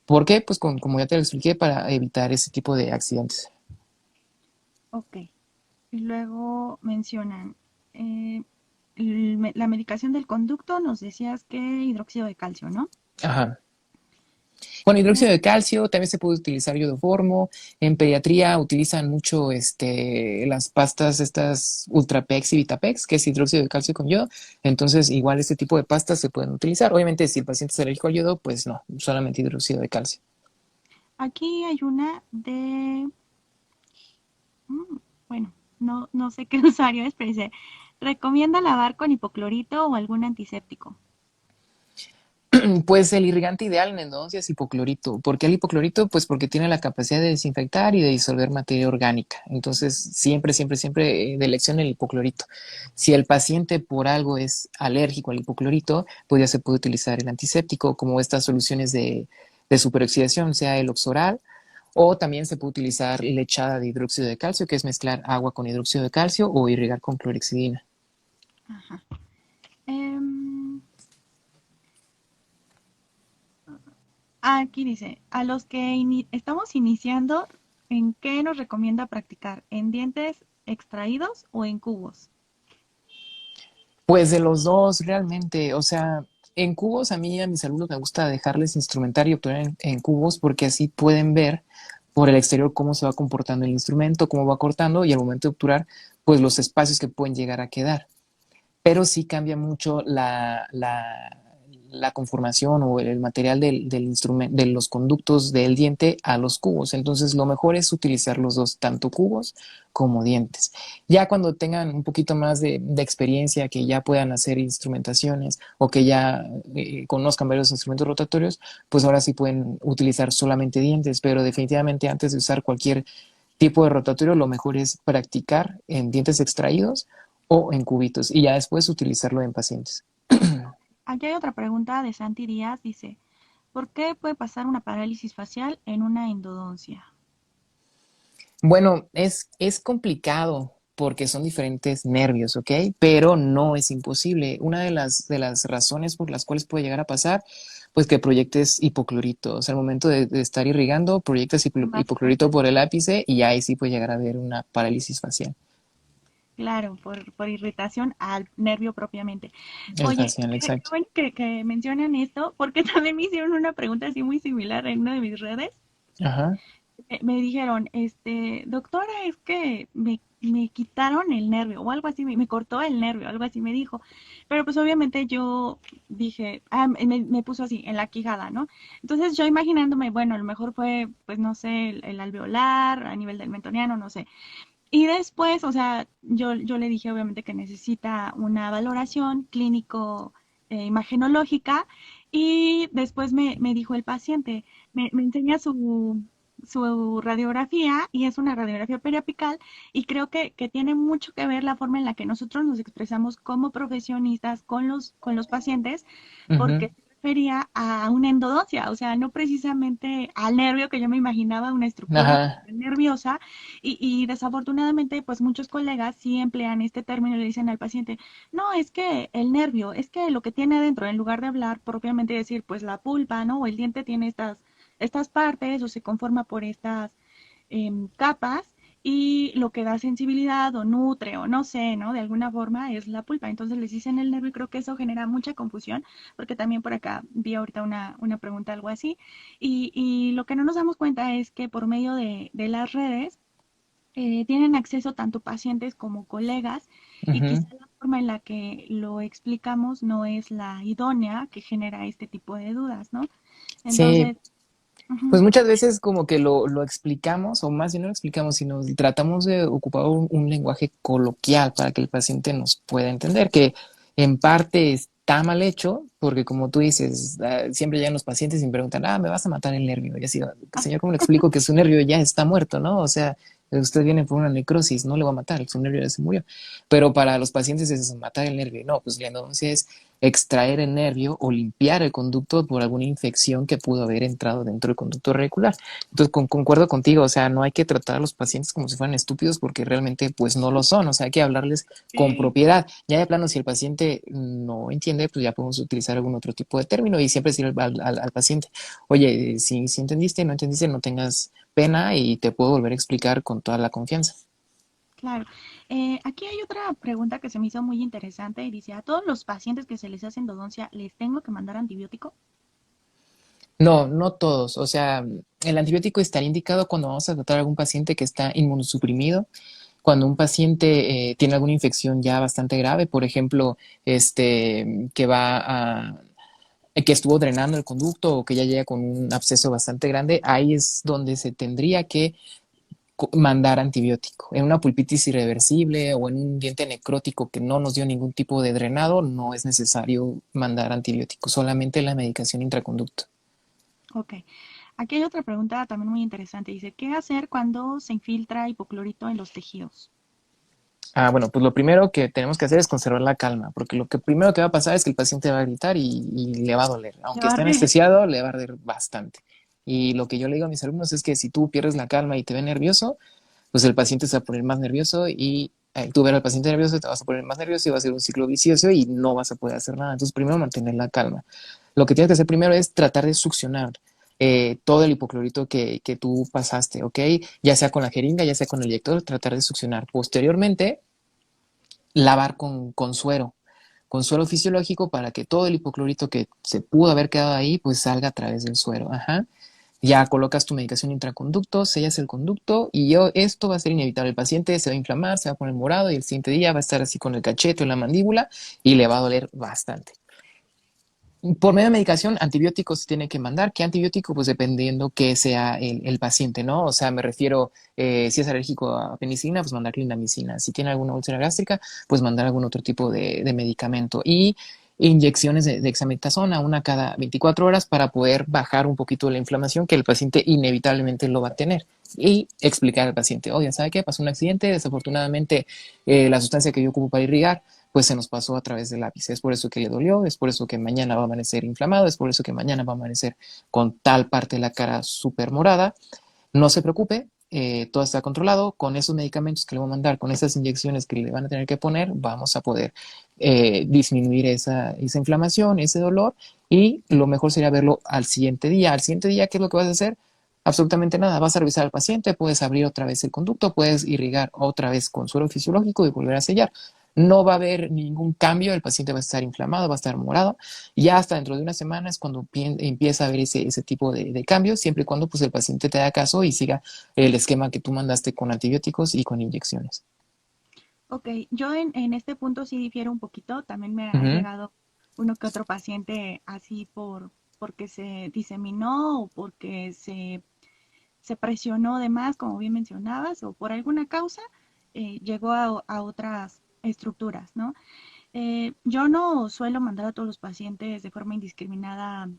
¿Por qué? Pues como ya te lo expliqué, para evitar ese tipo de accidentes.
Ok. Y luego mencionan eh, la medicación del conducto, nos decías que hidróxido de calcio, ¿no?
Ajá. Bueno,
Eh,
hidróxido de calcio, también se puede utilizar iodoformo. En pediatría utilizan mucho las pastas estas Ultrapex y Vitapex, que es hidróxido de calcio con yodo. Entonces, igual este tipo de pastas se pueden utilizar. Obviamente, si el paciente es alérgico al yodo, pues no, solamente hidróxido de calcio.
Aquí hay una de, bueno, no sé qué usuario es, pero dice, recomienda lavar con hipoclorito o algún antiséptico.
Pues el irrigante ideal en endodoncia es hipoclorito. ¿Por qué el hipoclorito? Pues porque tiene la capacidad de desinfectar y de disolver materia orgánica. Entonces, siempre de elección el hipoclorito. Si el paciente por algo es alérgico al hipoclorito, pues ya se puede utilizar el antiséptico, como estas soluciones de superoxidación, sea el Oxoral, o también se puede utilizar lechada de hidróxido de calcio, que es mezclar agua con hidróxido de calcio o irrigar con clorexidina.
Ajá. Em, Aquí dice, a los que estamos iniciando, ¿en qué nos recomienda practicar? ¿En dientes extraídos o en cubos?
Pues de los dos, realmente, o sea, en cubos a mí a mis alumnos me gusta dejarles instrumentar y obturar en cubos porque así pueden ver por el exterior cómo se va comportando el instrumento, cómo va cortando y al momento de obturar, pues los espacios que pueden llegar a quedar. Pero sí cambia mucho la conformación o el material del instrumento, de los conductos del diente a los cubos. Entonces, lo mejor es utilizar los dos, tanto cubos como dientes. Ya cuando tengan un poquito más de experiencia, que ya puedan hacer instrumentaciones o que ya conozcan varios instrumentos rotatorios, pues ahora sí pueden utilizar solamente dientes, pero definitivamente antes de usar cualquier tipo de rotatorio, lo mejor es practicar en dientes extraídos o en cubitos y ya después utilizarlo en pacientes.
Aquí hay otra pregunta de Santi Díaz, dice, ¿por qué puede pasar una parálisis facial en una endodoncia?
Bueno, es complicado porque son diferentes nervios, ¿ok? Pero no es imposible. Una de las razones por las cuales puede llegar a pasar, pues que proyectes hipoclorito. O sea, al momento de estar irrigando, proyectas hipoclorito
Bastante.
por el ápice y ahí sí puede llegar a haber una parálisis facial.
Claro, por irritación al nervio propiamente.
El
Oye,
facial,
qué
exacto.
bueno que mencionan esto, porque también me hicieron una pregunta así muy similar en una de mis redes.
Ajá.
Me dijeron, doctora, es que me quitaron el nervio o algo así, me cortó el nervio, algo así me dijo. Pero pues obviamente yo dije, me puso así, en la quijada, ¿no? Entonces yo imaginándome, bueno, a lo mejor fue, pues no sé, el alveolar, a nivel del mentoniano, no sé. Y después, o sea, yo le dije obviamente que necesita una valoración clínico imagenológica y después me dijo el paciente, me enseña su radiografía y es una radiografía periapical y creo que tiene mucho que ver la forma en la que nosotros nos expresamos como profesionistas con los pacientes
Ujú.
porque se refería a una endodoncia, o sea, no precisamente al nervio que yo me imaginaba, una estructura
Ajá.
nerviosa, y desafortunadamente, pues muchos colegas sí emplean este término y le dicen al paciente, no, es que el nervio, es que lo que tiene adentro, en lugar de hablar propiamente decir, pues la pulpa, ¿no? O el diente tiene estas partes o se conforma por estas capas y lo que da sensibilidad o nutre o no sé, ¿no? De alguna forma es la pulpa. Entonces les dicen el nervio y creo que eso genera mucha confusión porque también por acá vi ahorita una pregunta algo así y lo que no nos damos cuenta es que por medio de las redes tienen acceso tanto pacientes como colegas y
Ujú.
quizá la forma en la que lo explicamos no es la idónea que genera este tipo de dudas, ¿no?
Sí,
Entonces, ujú,
pues muchas veces como que lo explicamos, o más bien no lo explicamos, sino tratamos de ocupar un lenguaje coloquial para que el paciente nos pueda entender, que en parte está mal hecho, porque como tú dices, siempre llegan los pacientes y me preguntan, me vas a matar el nervio. Y así, señor, ¿cómo le explico que su nervio ya está muerto, no? O sea, usted viene por una necrosis, no le va a matar, su nervio ya se murió. Pero para los pacientes es matar el nervio. No, pues la endodoncia es extraer el nervio o limpiar el conducto por alguna infección que pudo haber entrado dentro del conducto radicular. Entonces, concuerdo contigo, o sea, no hay que tratar a los pacientes como si fueran estúpidos porque realmente pues no lo son, o sea, hay que hablarles con
sí,
propiedad. Ya de plano, si el paciente no entiende, pues ya podemos utilizar algún otro tipo de término y siempre decir al paciente, oye, si entendiste, no entendiste, no tengas pena y te puedo volver a explicar con toda la confianza.
claro. Aquí hay otra pregunta que se me hizo muy interesante y dice, ¿a todos los pacientes que se les hace endodoncia les tengo que mandar antibiótico?
No, no todos. O sea, el antibiótico está indicado cuando vamos a tratar a algún paciente que está inmunosuprimido, cuando un paciente tiene alguna infección ya bastante grave, por ejemplo, que que estuvo drenando el conducto o que ya llega con un absceso bastante grande, ahí es donde se tendría que mandar antibiótico. En una pulpitis irreversible o en un diente necrótico que no nos dio ningún tipo de drenado, no es necesario mandar antibiótico, solamente la medicación intraconducto.
Ok. Aquí hay otra pregunta también muy interesante. Dice, ¿qué hacer cuando se infiltra hipoclorito en los tejidos?
Bueno, pues lo primero que tenemos que hacer es conservar la calma, porque lo que primero que va a pasar es que el paciente va a gritar y le va a doler. Aunque esté
Llevarle.
anestesiado, le va a arder bastante. Y lo que yo le digo a mis alumnos es que si tú pierdes la calma y te ve nervioso, pues el paciente se va a poner más nervioso y tú ver al paciente nervioso te vas a poner más nervioso y va a ser un ciclo vicioso y no vas a poder hacer nada. Entonces, primero mantener la calma. Lo que tienes que hacer primero es tratar de succionar. todo el hipoclorito que tú pasaste, ¿ok? Ya sea con la jeringa, ya sea con el inyector, tratar de succionar. Posteriormente, lavar con suero fisiológico para que todo el hipoclorito que se pudo haber quedado ahí, pues salga a través del suero. Ajá. Ya colocas tu medicación intraconducto, sellas el conducto y esto va a ser inevitable. El paciente se va a inflamar, se va a poner morado y el siguiente día va a estar así con el cachete o la mandíbula y le va a doler bastante. Por medio de medicación, antibióticos se tiene que mandar. ¿Qué antibiótico? Pues dependiendo que sea el paciente, ¿no? O sea, me refiero, si es alérgico a penicilina, pues mandar clindamicina. Si tiene alguna úlcera gástrica, pues mandar algún otro tipo de medicamento. Y inyecciones de dexametasona, una cada 24 horas para poder bajar un poquito la inflamación que el paciente inevitablemente lo va a tener. Y explicar al paciente, oye, ¿sabe qué? Pasó un accidente, desafortunadamente la sustancia que yo ocupo para irrigar pues se nos pasó a través del lápiz. Es por eso que le dolió, es por eso que mañana va a amanecer inflamado, es por eso que mañana va a amanecer con tal parte de la cara súper morada. No se preocupe, todo está controlado. Con esos medicamentos que le voy a mandar, con esas inyecciones que le van a tener que poner, vamos a poder disminuir esa inflamación, ese dolor, y lo mejor sería verlo al siguiente día. Al siguiente día, ¿qué es lo que vas a hacer? Absolutamente nada. Vas a revisar al paciente, puedes abrir otra vez el conducto, puedes irrigar otra vez con suero fisiológico y volver a sellar. No va a haber ningún cambio, el paciente va a estar inflamado, va a estar morado. Ya hasta dentro de una semana es cuando empieza a haber ese tipo de cambios, siempre y cuando pues, el paciente te haga caso y siga el esquema que tú mandaste con antibióticos y con inyecciones.
Ok, yo en este punto sí difiero un poquito. También me ha
Ujú,
llegado uno que otro paciente así porque se diseminó o porque se presionó de más, como bien mencionabas, o por alguna causa llegó a otras estructuras, ¿no? Yo no suelo mandar a todos los pacientes de forma indiscriminada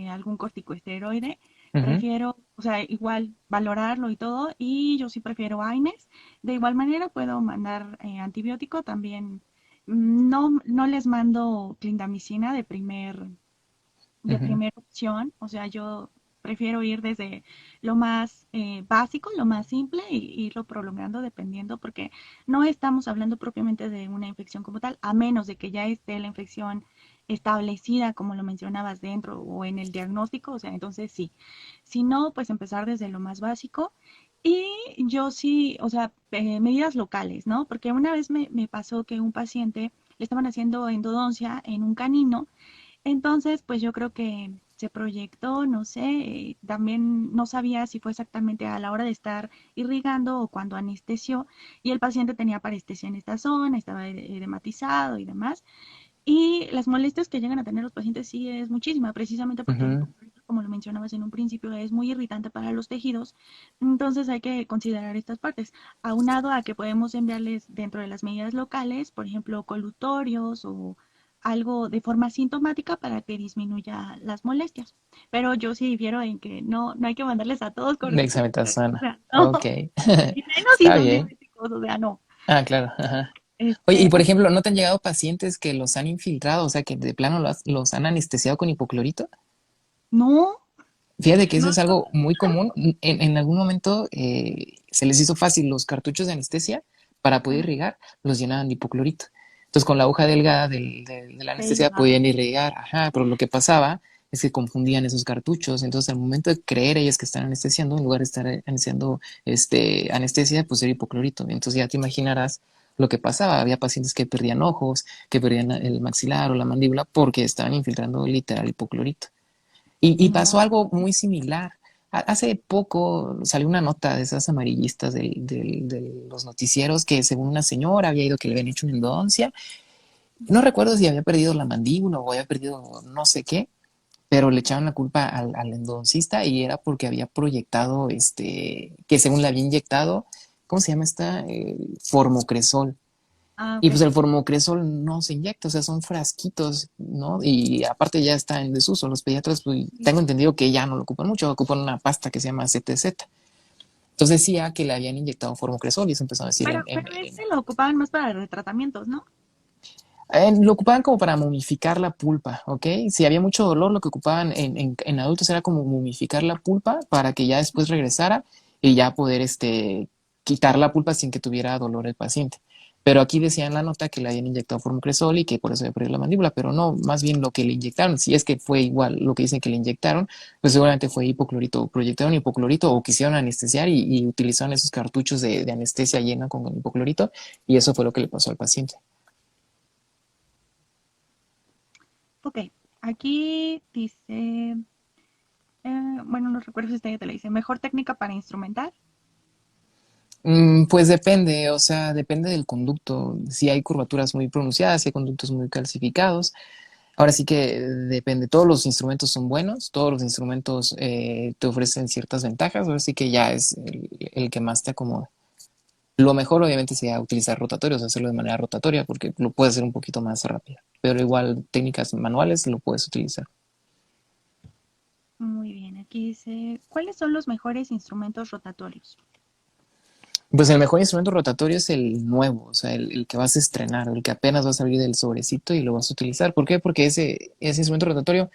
algún corticosteroide.
ujú.
Prefiero, o sea, igual valorarlo y todo, y yo sí prefiero AINES. De igual manera puedo mandar antibiótico también. No les mando clindamicina de
Ujú.
primera opción, o sea, yo prefiero ir desde lo más básico, lo más simple y irlo prolongando dependiendo, porque no estamos hablando propiamente de una infección como tal, a menos de que ya esté la infección establecida, como lo mencionabas, dentro o en el diagnóstico, o sea, entonces sí. Si no, pues empezar desde lo más básico. Y yo sí, o sea, medidas locales, ¿no? Porque una vez me pasó que un paciente le estaban haciendo endodoncia en un canino, entonces, pues yo creo que se proyectó, no sé, también no sabía si fue exactamente a la hora de estar irrigando o cuando anestesió, y el paciente tenía parestesia en esta zona, estaba edematizado y demás. Y las molestias que llegan a tener los pacientes sí es muchísima, precisamente porque el
Ujú.
hipoclorito, como lo mencionabas en un principio, es muy irritante para los tejidos. Entonces hay que considerar estas partes, aunado a que podemos enviarles dentro de las medidas locales, por ejemplo, colutorios o algo de forma sintomática para que disminuya las molestias. Pero yo sí difiero en que no hay que mandarles a todos corticosteroides, o
Dexametasona.
sea, no,
Ok.
y menos si
Está
son
bien.
diabéticos, o sea, no.
Ah, claro. Ajá. Oye, y por
Ok,
ejemplo, ¿no te han llegado pacientes que los han infiltrado, o sea, que de plano los han anestesiado con hipoclorito?
no,
Fíjate que eso
no,
es algo muy común. En algún momento se les hizo fácil los cartuchos de anestesia para poder
no.
irrigar, los llenaban de hipoclorito. Entonces, con la aguja delgada de la
Se
anestesia
iba.
podían irrigar, ajá, pero lo que pasaba es que confundían esos cartuchos. Entonces, al momento de creer ellos que están anestesiando, en lugar de estar anestesiando anestesia, pues era hipoclorito. Entonces, ya te imaginarás lo que pasaba. Había pacientes que perdían ojos, que perdían el maxilar o la mandíbula porque estaban infiltrando literal hipoclorito. Y pasó
No.
algo muy similar. Hace poco salió una nota de esas amarillistas de los noticieros que según una señora había ido que le habían hecho una endodoncia. No recuerdo si había perdido la mandíbula o había perdido no sé qué, pero le echaban la culpa al endodoncista y era porque había proyectado, que según le había inyectado, ¿cómo se llama esta? Formocresol.
Ah,
Y pues
ok.
el formocresol no se inyecta, o sea, son frasquitos, ¿no? Y aparte ya está en desuso. Los pediatras, pues,
Sí.
tengo entendido que ya no lo ocupan mucho, ocupan una pasta que se llama CTZ. Entonces decía que le habían inyectado formocresol y eso empezó a decir
Pero ese lo ocupaban más para retratamientos, ¿no?
lo ocupaban como para momificar la pulpa, ¿ok? Si había mucho dolor, lo que ocupaban en adultos era como momificar la pulpa para que ya después regresara y ya poder quitar la pulpa sin que tuviera dolor el paciente. Pero aquí decía en la nota que le habían inyectado formocresol y que por eso había perdido la mandíbula, pero no, más bien lo que le inyectaron, si es que fue igual lo que dicen que le inyectaron, pues seguramente fue hipoclorito, proyectaron hipoclorito o quisieron anestesiar y utilizaron esos cartuchos de anestesia llena con hipoclorito y eso fue lo que le pasó al paciente.
Ok, aquí dice, bueno, no recuerdo si usted ya te lo dice, mejor técnica para instrumentar.
Pues depende, o sea, depende del conducto. Si hay curvaturas muy pronunciadas, si hay conductos muy calcificados. Ahora sí que depende. Todos los instrumentos son buenos, todos los instrumentos te ofrecen ciertas ventajas. Ahora sí que ya es el que más te acomoda. Lo mejor, obviamente, sería utilizar rotatorios, hacerlo de manera rotatoria, porque lo puedes hacer un poquito más rápido. Pero igual, técnicas manuales lo puedes utilizar.
Muy bien, aquí dice, ¿cuáles son los mejores instrumentos rotatorios?
Pues el mejor instrumento rotatorio es el nuevo, o sea, el que vas a estrenar, el que apenas va a salir del sobrecito y lo vas a utilizar. ¿Por qué? Porque ese instrumento rotatorio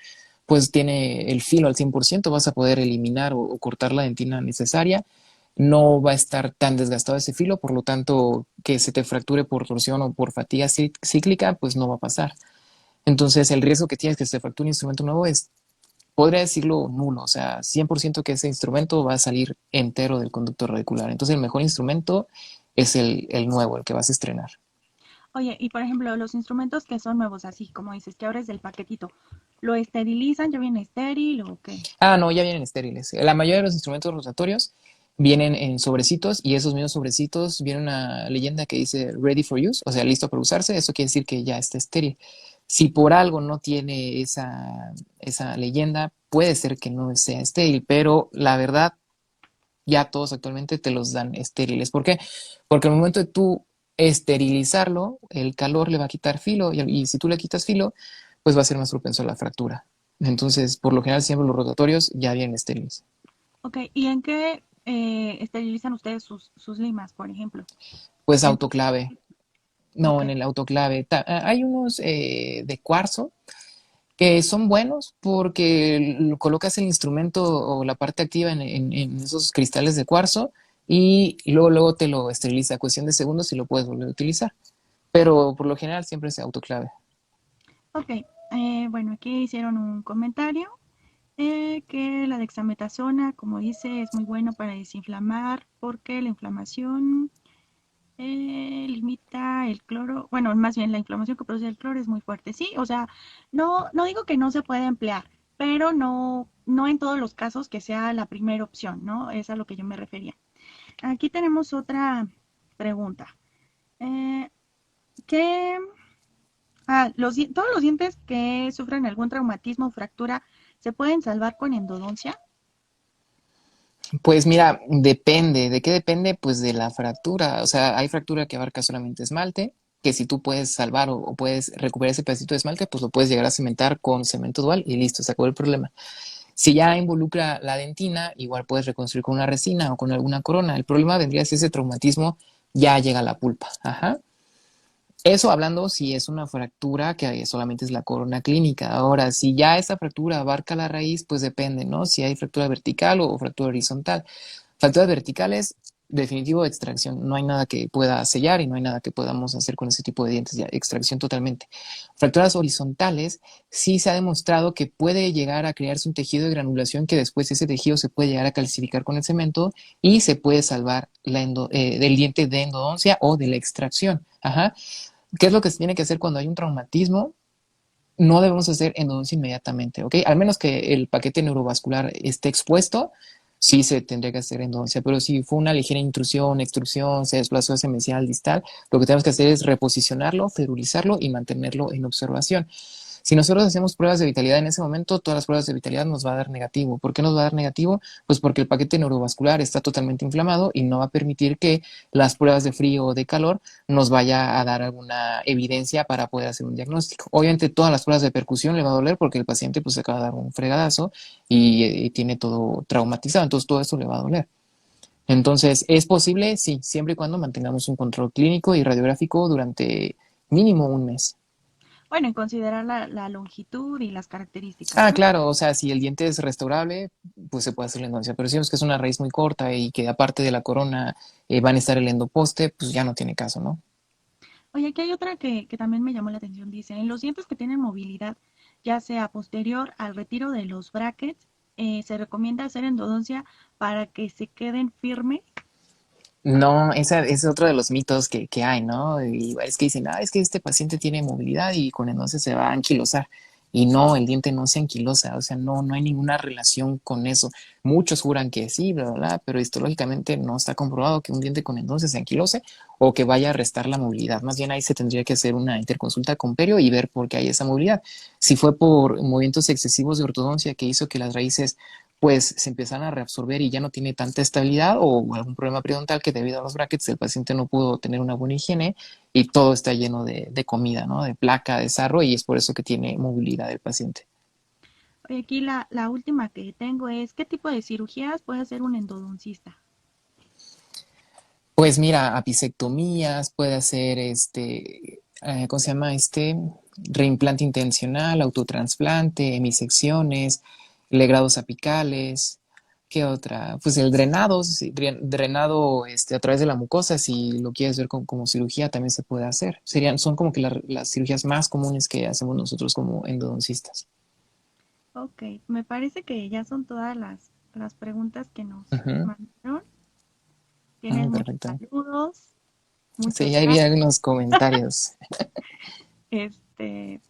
pues tiene el filo al 100%, vas a poder eliminar o cortar la dentina necesaria, no va a estar tan desgastado ese filo, por lo tanto, que se te fracture por torsión o por fatiga cíclica, pues no va a pasar. Entonces, el riesgo que tienes que se te fracture un instrumento nuevo es, podría decirlo, nulo, o sea, 100% que ese instrumento va a salir entero del conducto radicular. Entonces, el mejor instrumento es el nuevo, el que vas a estrenar.
Oye, y por ejemplo, los instrumentos que son nuevos, así como dices, que abres del paquetito, ¿lo esterilizan? ¿Ya viene estéril o qué?
Ah, no, ya vienen estériles. La mayoría de los instrumentos rotatorios vienen en sobrecitos y esos mismos sobrecitos viene una leyenda que dice ready for use, o sea, listo para usarse. Eso quiere decir que ya está estéril. Si por algo no tiene esa leyenda, puede ser que no sea estéril, pero la verdad, ya todos actualmente te los dan estériles. ¿Por qué? Porque al momento de tú esterilizarlo, el calor le va a quitar filo y si tú le quitas filo, pues va a ser más propenso a la fractura. Entonces, por lo general, siempre los rotatorios ya vienen estériles.
Ok, ¿y en qué esterilizan ustedes sus limas, por ejemplo?
Pues
¿En
autoclave. No,
ok,
en el autoclave. Hay unos de cuarzo que son buenos porque colocas el instrumento o la parte activa en esos cristales de cuarzo y luego te lo esteriliza. Cuestión de segundos y lo puedes volver a utilizar. Pero por lo general siempre es autoclave.
ok, bueno, aquí hicieron un comentario que la dexametasona, como dice, es muy bueno para desinflamar porque la inflamación limita el cloro, bueno, más bien la inflamación que produce el cloro es muy fuerte, sí, o sea, no digo que no se puede emplear, pero no en todos los casos que sea la primera opción, ¿no? Es a lo que yo me refería. Aquí tenemos otra pregunta. Eh, ¿Qué? ¿Todos los dientes que sufren algún traumatismo o fractura se pueden salvar con endodoncia?
Pues mira, depende. ¿De qué depende? Pues de la fractura. O sea, hay fractura que abarca solamente esmalte, que si tú puedes salvar o puedes recuperar ese pedacito de esmalte, pues lo puedes llegar a cementar con cemento dual y listo, se acabó el problema. Si ya involucra la dentina, igual puedes reconstruir con una resina o con alguna corona. El problema vendría si ese traumatismo ya llega a la pulpa. Ajá. Eso hablando si es una fractura que solamente es la corona clínica. Ahora, si ya esa fractura abarca la raíz, pues depende, ¿no? Si hay fractura vertical o fractura horizontal. Fracturas verticales, definitivo extracción. No hay nada que pueda sellar y no hay nada que podamos hacer con ese tipo de dientes. Ya, extracción totalmente. Fracturas horizontales, sí se ha demostrado que puede llegar a crearse un tejido de granulación que después ese tejido se puede llegar a calcificar con el cemento y se puede salvar del diente de endodoncia o de la extracción. Ajá. ¿Qué es lo que se tiene que hacer cuando hay un traumatismo? No debemos hacer endodoncia inmediatamente, ¿ok? Al menos que el paquete neurovascular esté expuesto, sí se tendría que hacer endodoncia, pero si fue una ligera intrusión, extrusión, se desplazó ese mesial distal, lo que tenemos que hacer es reposicionarlo, ferulizarlo y mantenerlo en observación. Si nosotros hacemos pruebas de vitalidad en ese momento, todas las pruebas de vitalidad nos va a dar negativo. ¿Por qué nos va a dar negativo? Pues porque el paquete neurovascular está totalmente inflamado y no va a permitir que las pruebas de frío o de calor nos vaya a dar alguna evidencia para poder hacer un diagnóstico. Obviamente todas las pruebas de percusión le va a doler porque el paciente pues se acaba de dar un fregadazo y tiene todo traumatizado, entonces todo eso le va a doler. Entonces, ¿es posible? Sí, siempre y cuando mantengamos un control clínico y radiográfico durante mínimo un mes.
Bueno, en considerar la longitud y las características,
Ah,
¿no?
claro, o sea, si el diente es restaurable, pues se puede hacer la endodoncia, pero si vemos que es una raíz muy corta y que aparte de la corona va a necesitar el endoposte, pues ya no tiene caso, ¿no?
Oye, aquí hay otra que también me llamó la atención. Dice, en los dientes que tienen movilidad, ya sea posterior al retiro de los brackets, se recomienda hacer endodoncia para que se queden firmes.
No, esa es otro de los mitos que hay, ¿no? Y es que dicen, es que este paciente tiene movilidad y con entonces se va a anquilosar. Y no, el diente no se anquilosa, o sea, no hay ninguna relación con eso. Muchos juran que sí, bla, bla, bla, pero histológicamente no está comprobado que un diente con entonces se anquilose o que vaya a restar la movilidad. Más bien ahí se tendría que hacer una interconsulta con perio y ver por qué hay esa movilidad. Si fue por movimientos excesivos de ortodoncia que hizo que las raíces pues se empiezan a reabsorber y ya no tiene tanta estabilidad o algún problema periodontal que debido a los brackets el paciente no pudo tener una buena higiene y todo está lleno de comida, ¿no? De placa, de sarro y es por eso que tiene movilidad el paciente.
Oye, aquí la última que tengo es, ¿qué tipo de cirugías puede hacer un endodoncista?
Pues mira, apisectomías, puede hacer ¿cómo se llama? Reimplante intencional, autotransplante, hemisecciones, legrados apicales. ¿Qué otra? Pues el drenado, sí, drenado a través de la mucosa, si lo quieres ver como cirugía, también se puede hacer. Son como que las cirugías más comunes que hacemos nosotros como endodoncistas.
Ok, me parece que ya son todas las preguntas que nos
Ujú.
mandaron. Tienes muchos
Perfecto.
saludos,
Sí,
muchos
ahí vi
gracias.
algunos comentarios.
Este,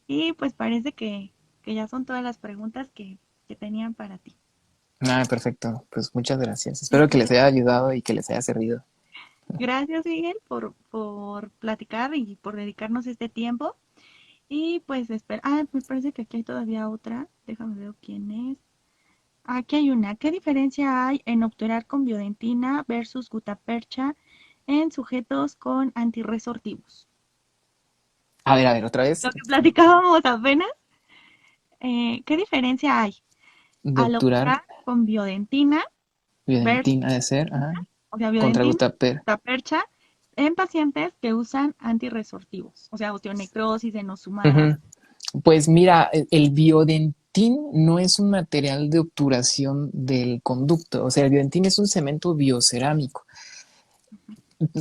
y pues parece que ya son todas las preguntas que tenían para ti.
Perfecto. Pues muchas gracias. Espero que les haya ayudado y que les haya servido.
Gracias, Miguel, por platicar y por dedicarnos este tiempo. Y pues espera, me parece que aquí hay todavía otra. Déjame ver quién es. Aquí hay una. ¿Qué diferencia hay en obturar con biodentina versus gutapercha en sujetos con antirresortivos?
A ver, otra vez.
Lo que platicábamos apenas. ¿Qué diferencia hay
De
al
obturar
obturar con biodentina versus,
Biodentin ha de ser, ajá,
o sea,
contra
biodentina,
gutaper.
gutapercha en pacientes que usan antirresortivos, o sea, osteonecrosis, enosumada?
Ujú. Pues mira, el biodentín no es un material de obturación del conducto, o sea, el biodentín es un cemento biocerámico.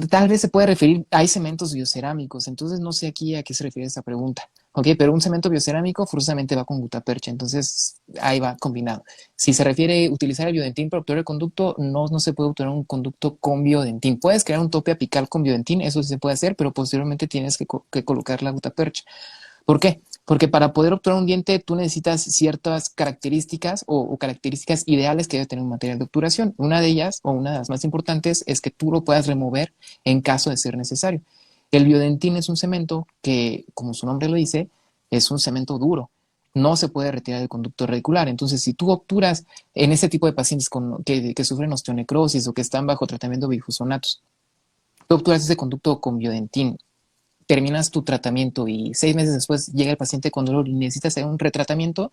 Tal vez se puede referir, hay cementos biocerámicos, entonces no sé aquí a qué se refiere esta pregunta. Ok, pero un cemento biocerámico forzosamente va con gutapercha, entonces ahí va combinado. Si se refiere a utilizar el biodentín para obturar el conducto, no se puede obturar un conducto con biodentín. Puedes crear un tope apical con biodentín, eso sí se puede hacer, pero posteriormente tienes que colocar la gutapercha. ¿Por qué? Porque para poder obturar un diente tú necesitas ciertas características o características ideales que debe tener un material de obturación. Una de ellas, o una de las más importantes, es que tú lo puedas remover en caso de ser necesario. El biodentín es un cemento que, como su nombre lo dice, es un cemento duro. No se puede retirar del conducto radicular. Entonces, si tú obturas en ese tipo de pacientes que sufren osteonecrosis o que están bajo tratamiento de bifosfonatos, tú obturas ese conducto con biodentín, terminas tu tratamiento y 6 meses después llega el paciente con dolor y necesitas hacer un retratamiento,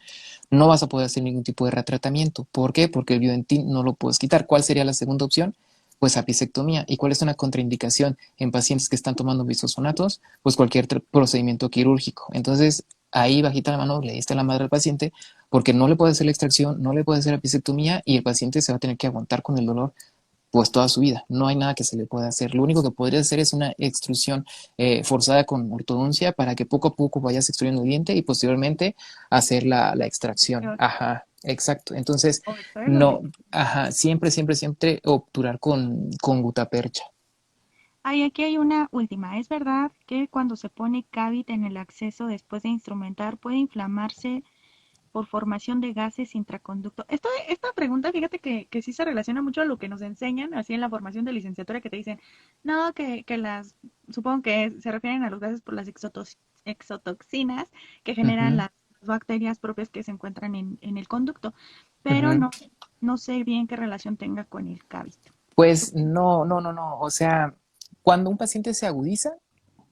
no vas a poder hacer ningún tipo de retratamiento. ¿Por qué? Porque el biodentín no lo puedes quitar. ¿Cuál sería la segunda opción? Pues apicectomía. ¿Y cuál es una contraindicación en pacientes que están tomando bisosonatos? Pues cualquier procedimiento quirúrgico. Entonces, ahí bajita la mano le diste la madre al paciente porque no le puede hacer la extracción, no le puede hacer apicectomía y el paciente se va a tener que aguantar con el dolor pues toda su vida. No hay nada que se le pueda hacer. Lo único que podría hacer es una extrusión forzada con ortodoncia para que poco a poco vayas extruyendo el diente y posteriormente hacer la extracción. Ajá, exacto. Entonces,
O extraerlo
no,
de...
ajá, siempre obturar con gutapercha.
Ay, aquí hay una última. ¿Es verdad que cuando se pone cavit en el acceso después de instrumentar puede inflamarse por formación de gases intraconducto? Esta pregunta, fíjate que sí se relaciona mucho a lo que nos enseñan, así en la formación de licenciatura, que te dicen, no, supongo que se refieren a los gases por las exotoxinas que
Uh
generan
-huh,
las bacterias propias que se encuentran en el conducto,
uh
pero
-huh.
no sé bien qué relación tenga con el cavito.
Pues no. O sea, cuando un paciente se agudiza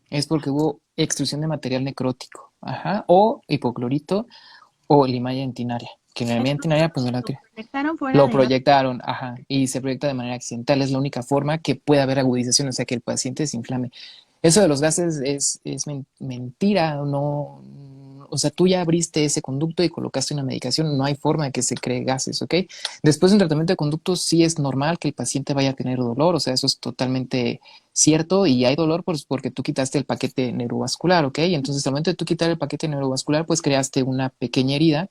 es porque hubo extrusión de material necrótico, ajá, o hipoclorito o limalla dentinaria, que la limalla
Esto
dentinaria pues no la
lo proyectaron fuera
lo
de la...
proyectaron, ajá, y se proyecta de manera accidental. Es la única forma que puede haber agudización, o sea, que el paciente se inflame. Eso de los gases es mentira, no, O sea, tú ya abriste ese conducto y colocaste una medicación, no hay forma de que se cree gases, ¿ok? Después de un tratamiento de conducto sí es normal que el paciente vaya a tener dolor, o sea, eso es totalmente cierto y hay dolor pues, porque tú quitaste el paquete neurovascular, ¿ok? Entonces, al momento de tú quitar el paquete neurovascular, pues creaste una pequeña herida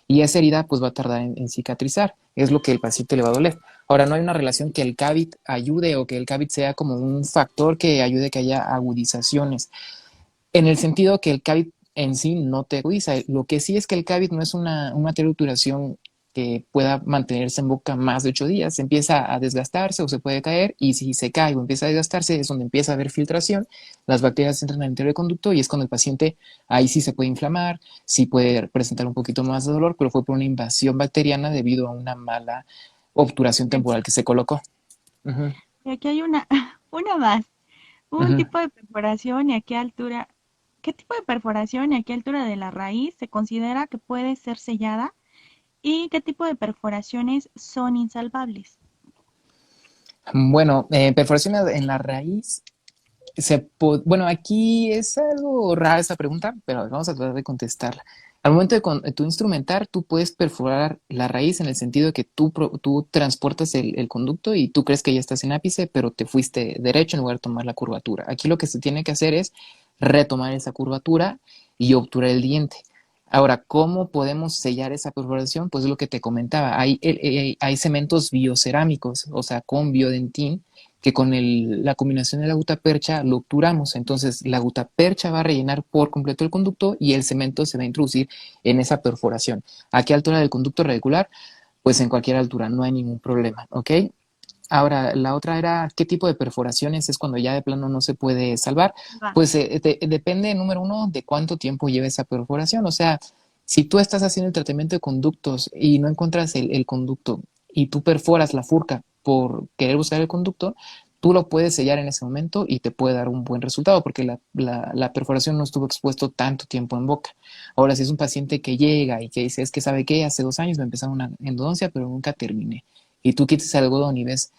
y esa herida pues va a tardar en cicatrizar, es lo que el paciente le va a doler. Ahora, no hay una relación que el CABIT ayude o que el CABIT sea como un factor que ayude a que haya agudizaciones, en el sentido que el CABIT en sí no te agudiza. Lo que sí es que el CABIT no es un material de obturación que pueda mantenerse en boca más de 8 días, empieza a desgastarse o se puede caer y si se cae o empieza a desgastarse es donde empieza a haber filtración, las bacterias entran al interior del conducto y es cuando el paciente ahí sí se puede inflamar, sí puede presentar un poquito más de dolor, pero fue por una invasión bacteriana debido a una mala obturación temporal que se colocó. Uh -huh,
Y aquí hay una, una más.
uh
Un
-huh.
tipo de perforación y a qué altura, ¿qué tipo de perforación y a qué altura de la raíz se considera que puede ser sellada? ¿Y qué tipo de perforaciones son insalvables?
Bueno, perforación en la raíz. Bueno, aquí es algo rara esta pregunta, pero vamos a tratar de contestarla. Al momento de tú instrumentar, tú puedes perforar la raíz en el sentido de que tú transportas el conducto y tú crees que ya estás en ápice, pero te fuiste derecho en lugar de tomar la curvatura. Aquí lo que se tiene que hacer es retomar esa curvatura y obturar el diente. Ahora, ¿cómo podemos sellar esa perforación? Pues es lo que te comentaba. Hay cementos biocerámicos, o sea, con biodentín, que con la combinación de la gutapercha lo obturamos. Entonces, la gutapercha va a rellenar por completo el conducto y el cemento se va a introducir en esa perforación. ¿A qué altura del conducto radicular? Pues en cualquier altura, no hay ningún problema, ¿ok? Ahora, la otra era qué tipo de perforaciones es cuando ya de plano no se puede salvar.
Va.
Pues depende, número uno, de cuánto tiempo lleva esa perforación. O sea, si tú estás haciendo el tratamiento de conductos y no encuentras el conducto y tú perforas la furca por querer buscar el conducto, tú lo puedes sellar en ese momento y te puede dar un buen resultado porque la perforación no estuvo expuesto tanto tiempo en boca. Ahora, si es un paciente que llega y que dice, es que sabe que hace 2 años me empezaron una endodoncia, pero nunca terminé y tú quitas el algodón y ves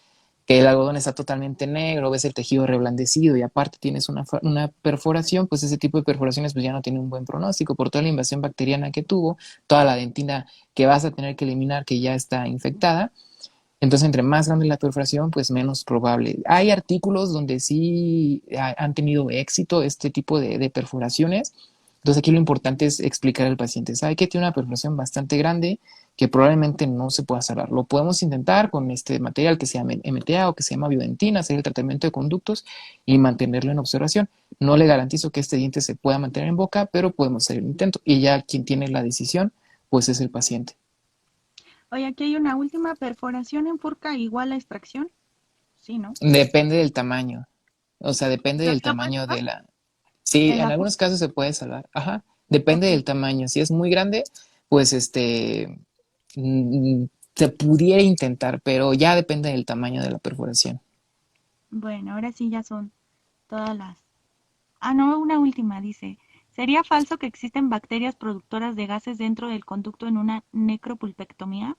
que el algodón está totalmente negro, ves el tejido reblandecido y aparte tienes una perforación, pues ese tipo de perforaciones pues ya no tiene un buen pronóstico por toda la invasión bacteriana que tuvo, toda la dentina que vas a tener que eliminar que ya está infectada. Entonces, entre más grande la perforación, pues menos probable. Hay artículos donde sí han tenido éxito este tipo de perforaciones. Entonces, aquí lo importante es explicar al paciente, sabe que tiene una perforación bastante grande que probablemente no se pueda salvar. Lo podemos intentar con este material que se llama MTA o que se llama biodentina, hacer el tratamiento de conductos y mantenerlo en observación. No le garantizo que este diente se pueda mantener en boca, pero podemos hacer el intento. Y ya quien tiene la decisión, pues es el paciente.
Oye, aquí hay una última perforación en furca igual a extracción. Sí, ¿no?
Depende del tamaño. O sea, depende
¿Pero
del
sí lo puedes
tamaño
salvar
de la... Sí,
en
en
la
algunos
furca?
casos se puede salvar. Ajá. Depende
Ok.
del tamaño. Si es muy grande, pues se pudiera intentar, pero ya depende del tamaño de la perforación.
Bueno, ahora sí ya son todas las. Ah, no, una última, dice. ¿Sería falso que existen bacterias productoras de gases dentro del conducto en una necropulpectomía?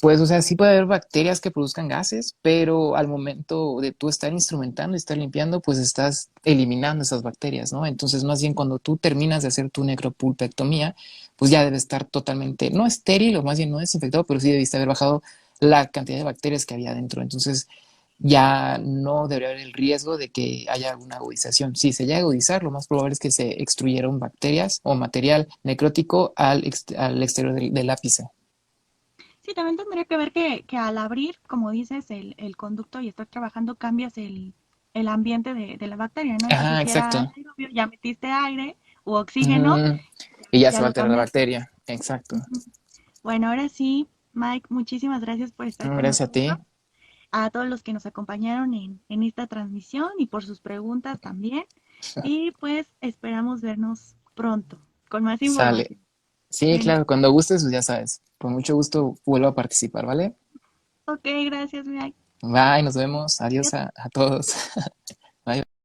Pues, o sea, sí puede haber bacterias que produzcan gases, pero al momento de tú estar instrumentando y estar limpiando, pues estás eliminando esas bacterias, ¿no? Entonces, más bien cuando tú terminas de hacer tu necropulpectomía, pues ya debe estar totalmente, no estéril o más bien no desinfectado, pero sí debiste haber bajado la cantidad de bacterias que había dentro. Entonces, ya no debería haber el riesgo de que haya alguna agudización. Si se llega a agudizar, lo más probable es que se extruyeron bacterias o material necrótico al exterior del ápice.
Sí, también tendría que ver que al abrir, como dices, el conducto y estar trabajando, cambias el ambiente de la bacteria, ¿no? Entonces,
Ajá,
si era
exacto.
anaerobio, ya metiste aire u oxígeno,
Ujú. Y ya se
ya
va a
lo
alterar la
cambiaste.
bacteria. Exacto.
Ujú. Bueno, ahora sí, Mike, muchísimas gracias por estar con
Gracias a
nosotros.
ti.
A todos los que nos acompañaron en esta transmisión y por sus preguntas también. Y pues esperamos vernos pronto con más
Sale.
información.
Sí,
Bueno,
claro, cuando gustes, pues ya sabes. Con mucho gusto vuelvo a participar, ¿vale?
ok, gracias, Mike.
Bye, nos vemos.
Adiós.
Adiós a todos. Bye.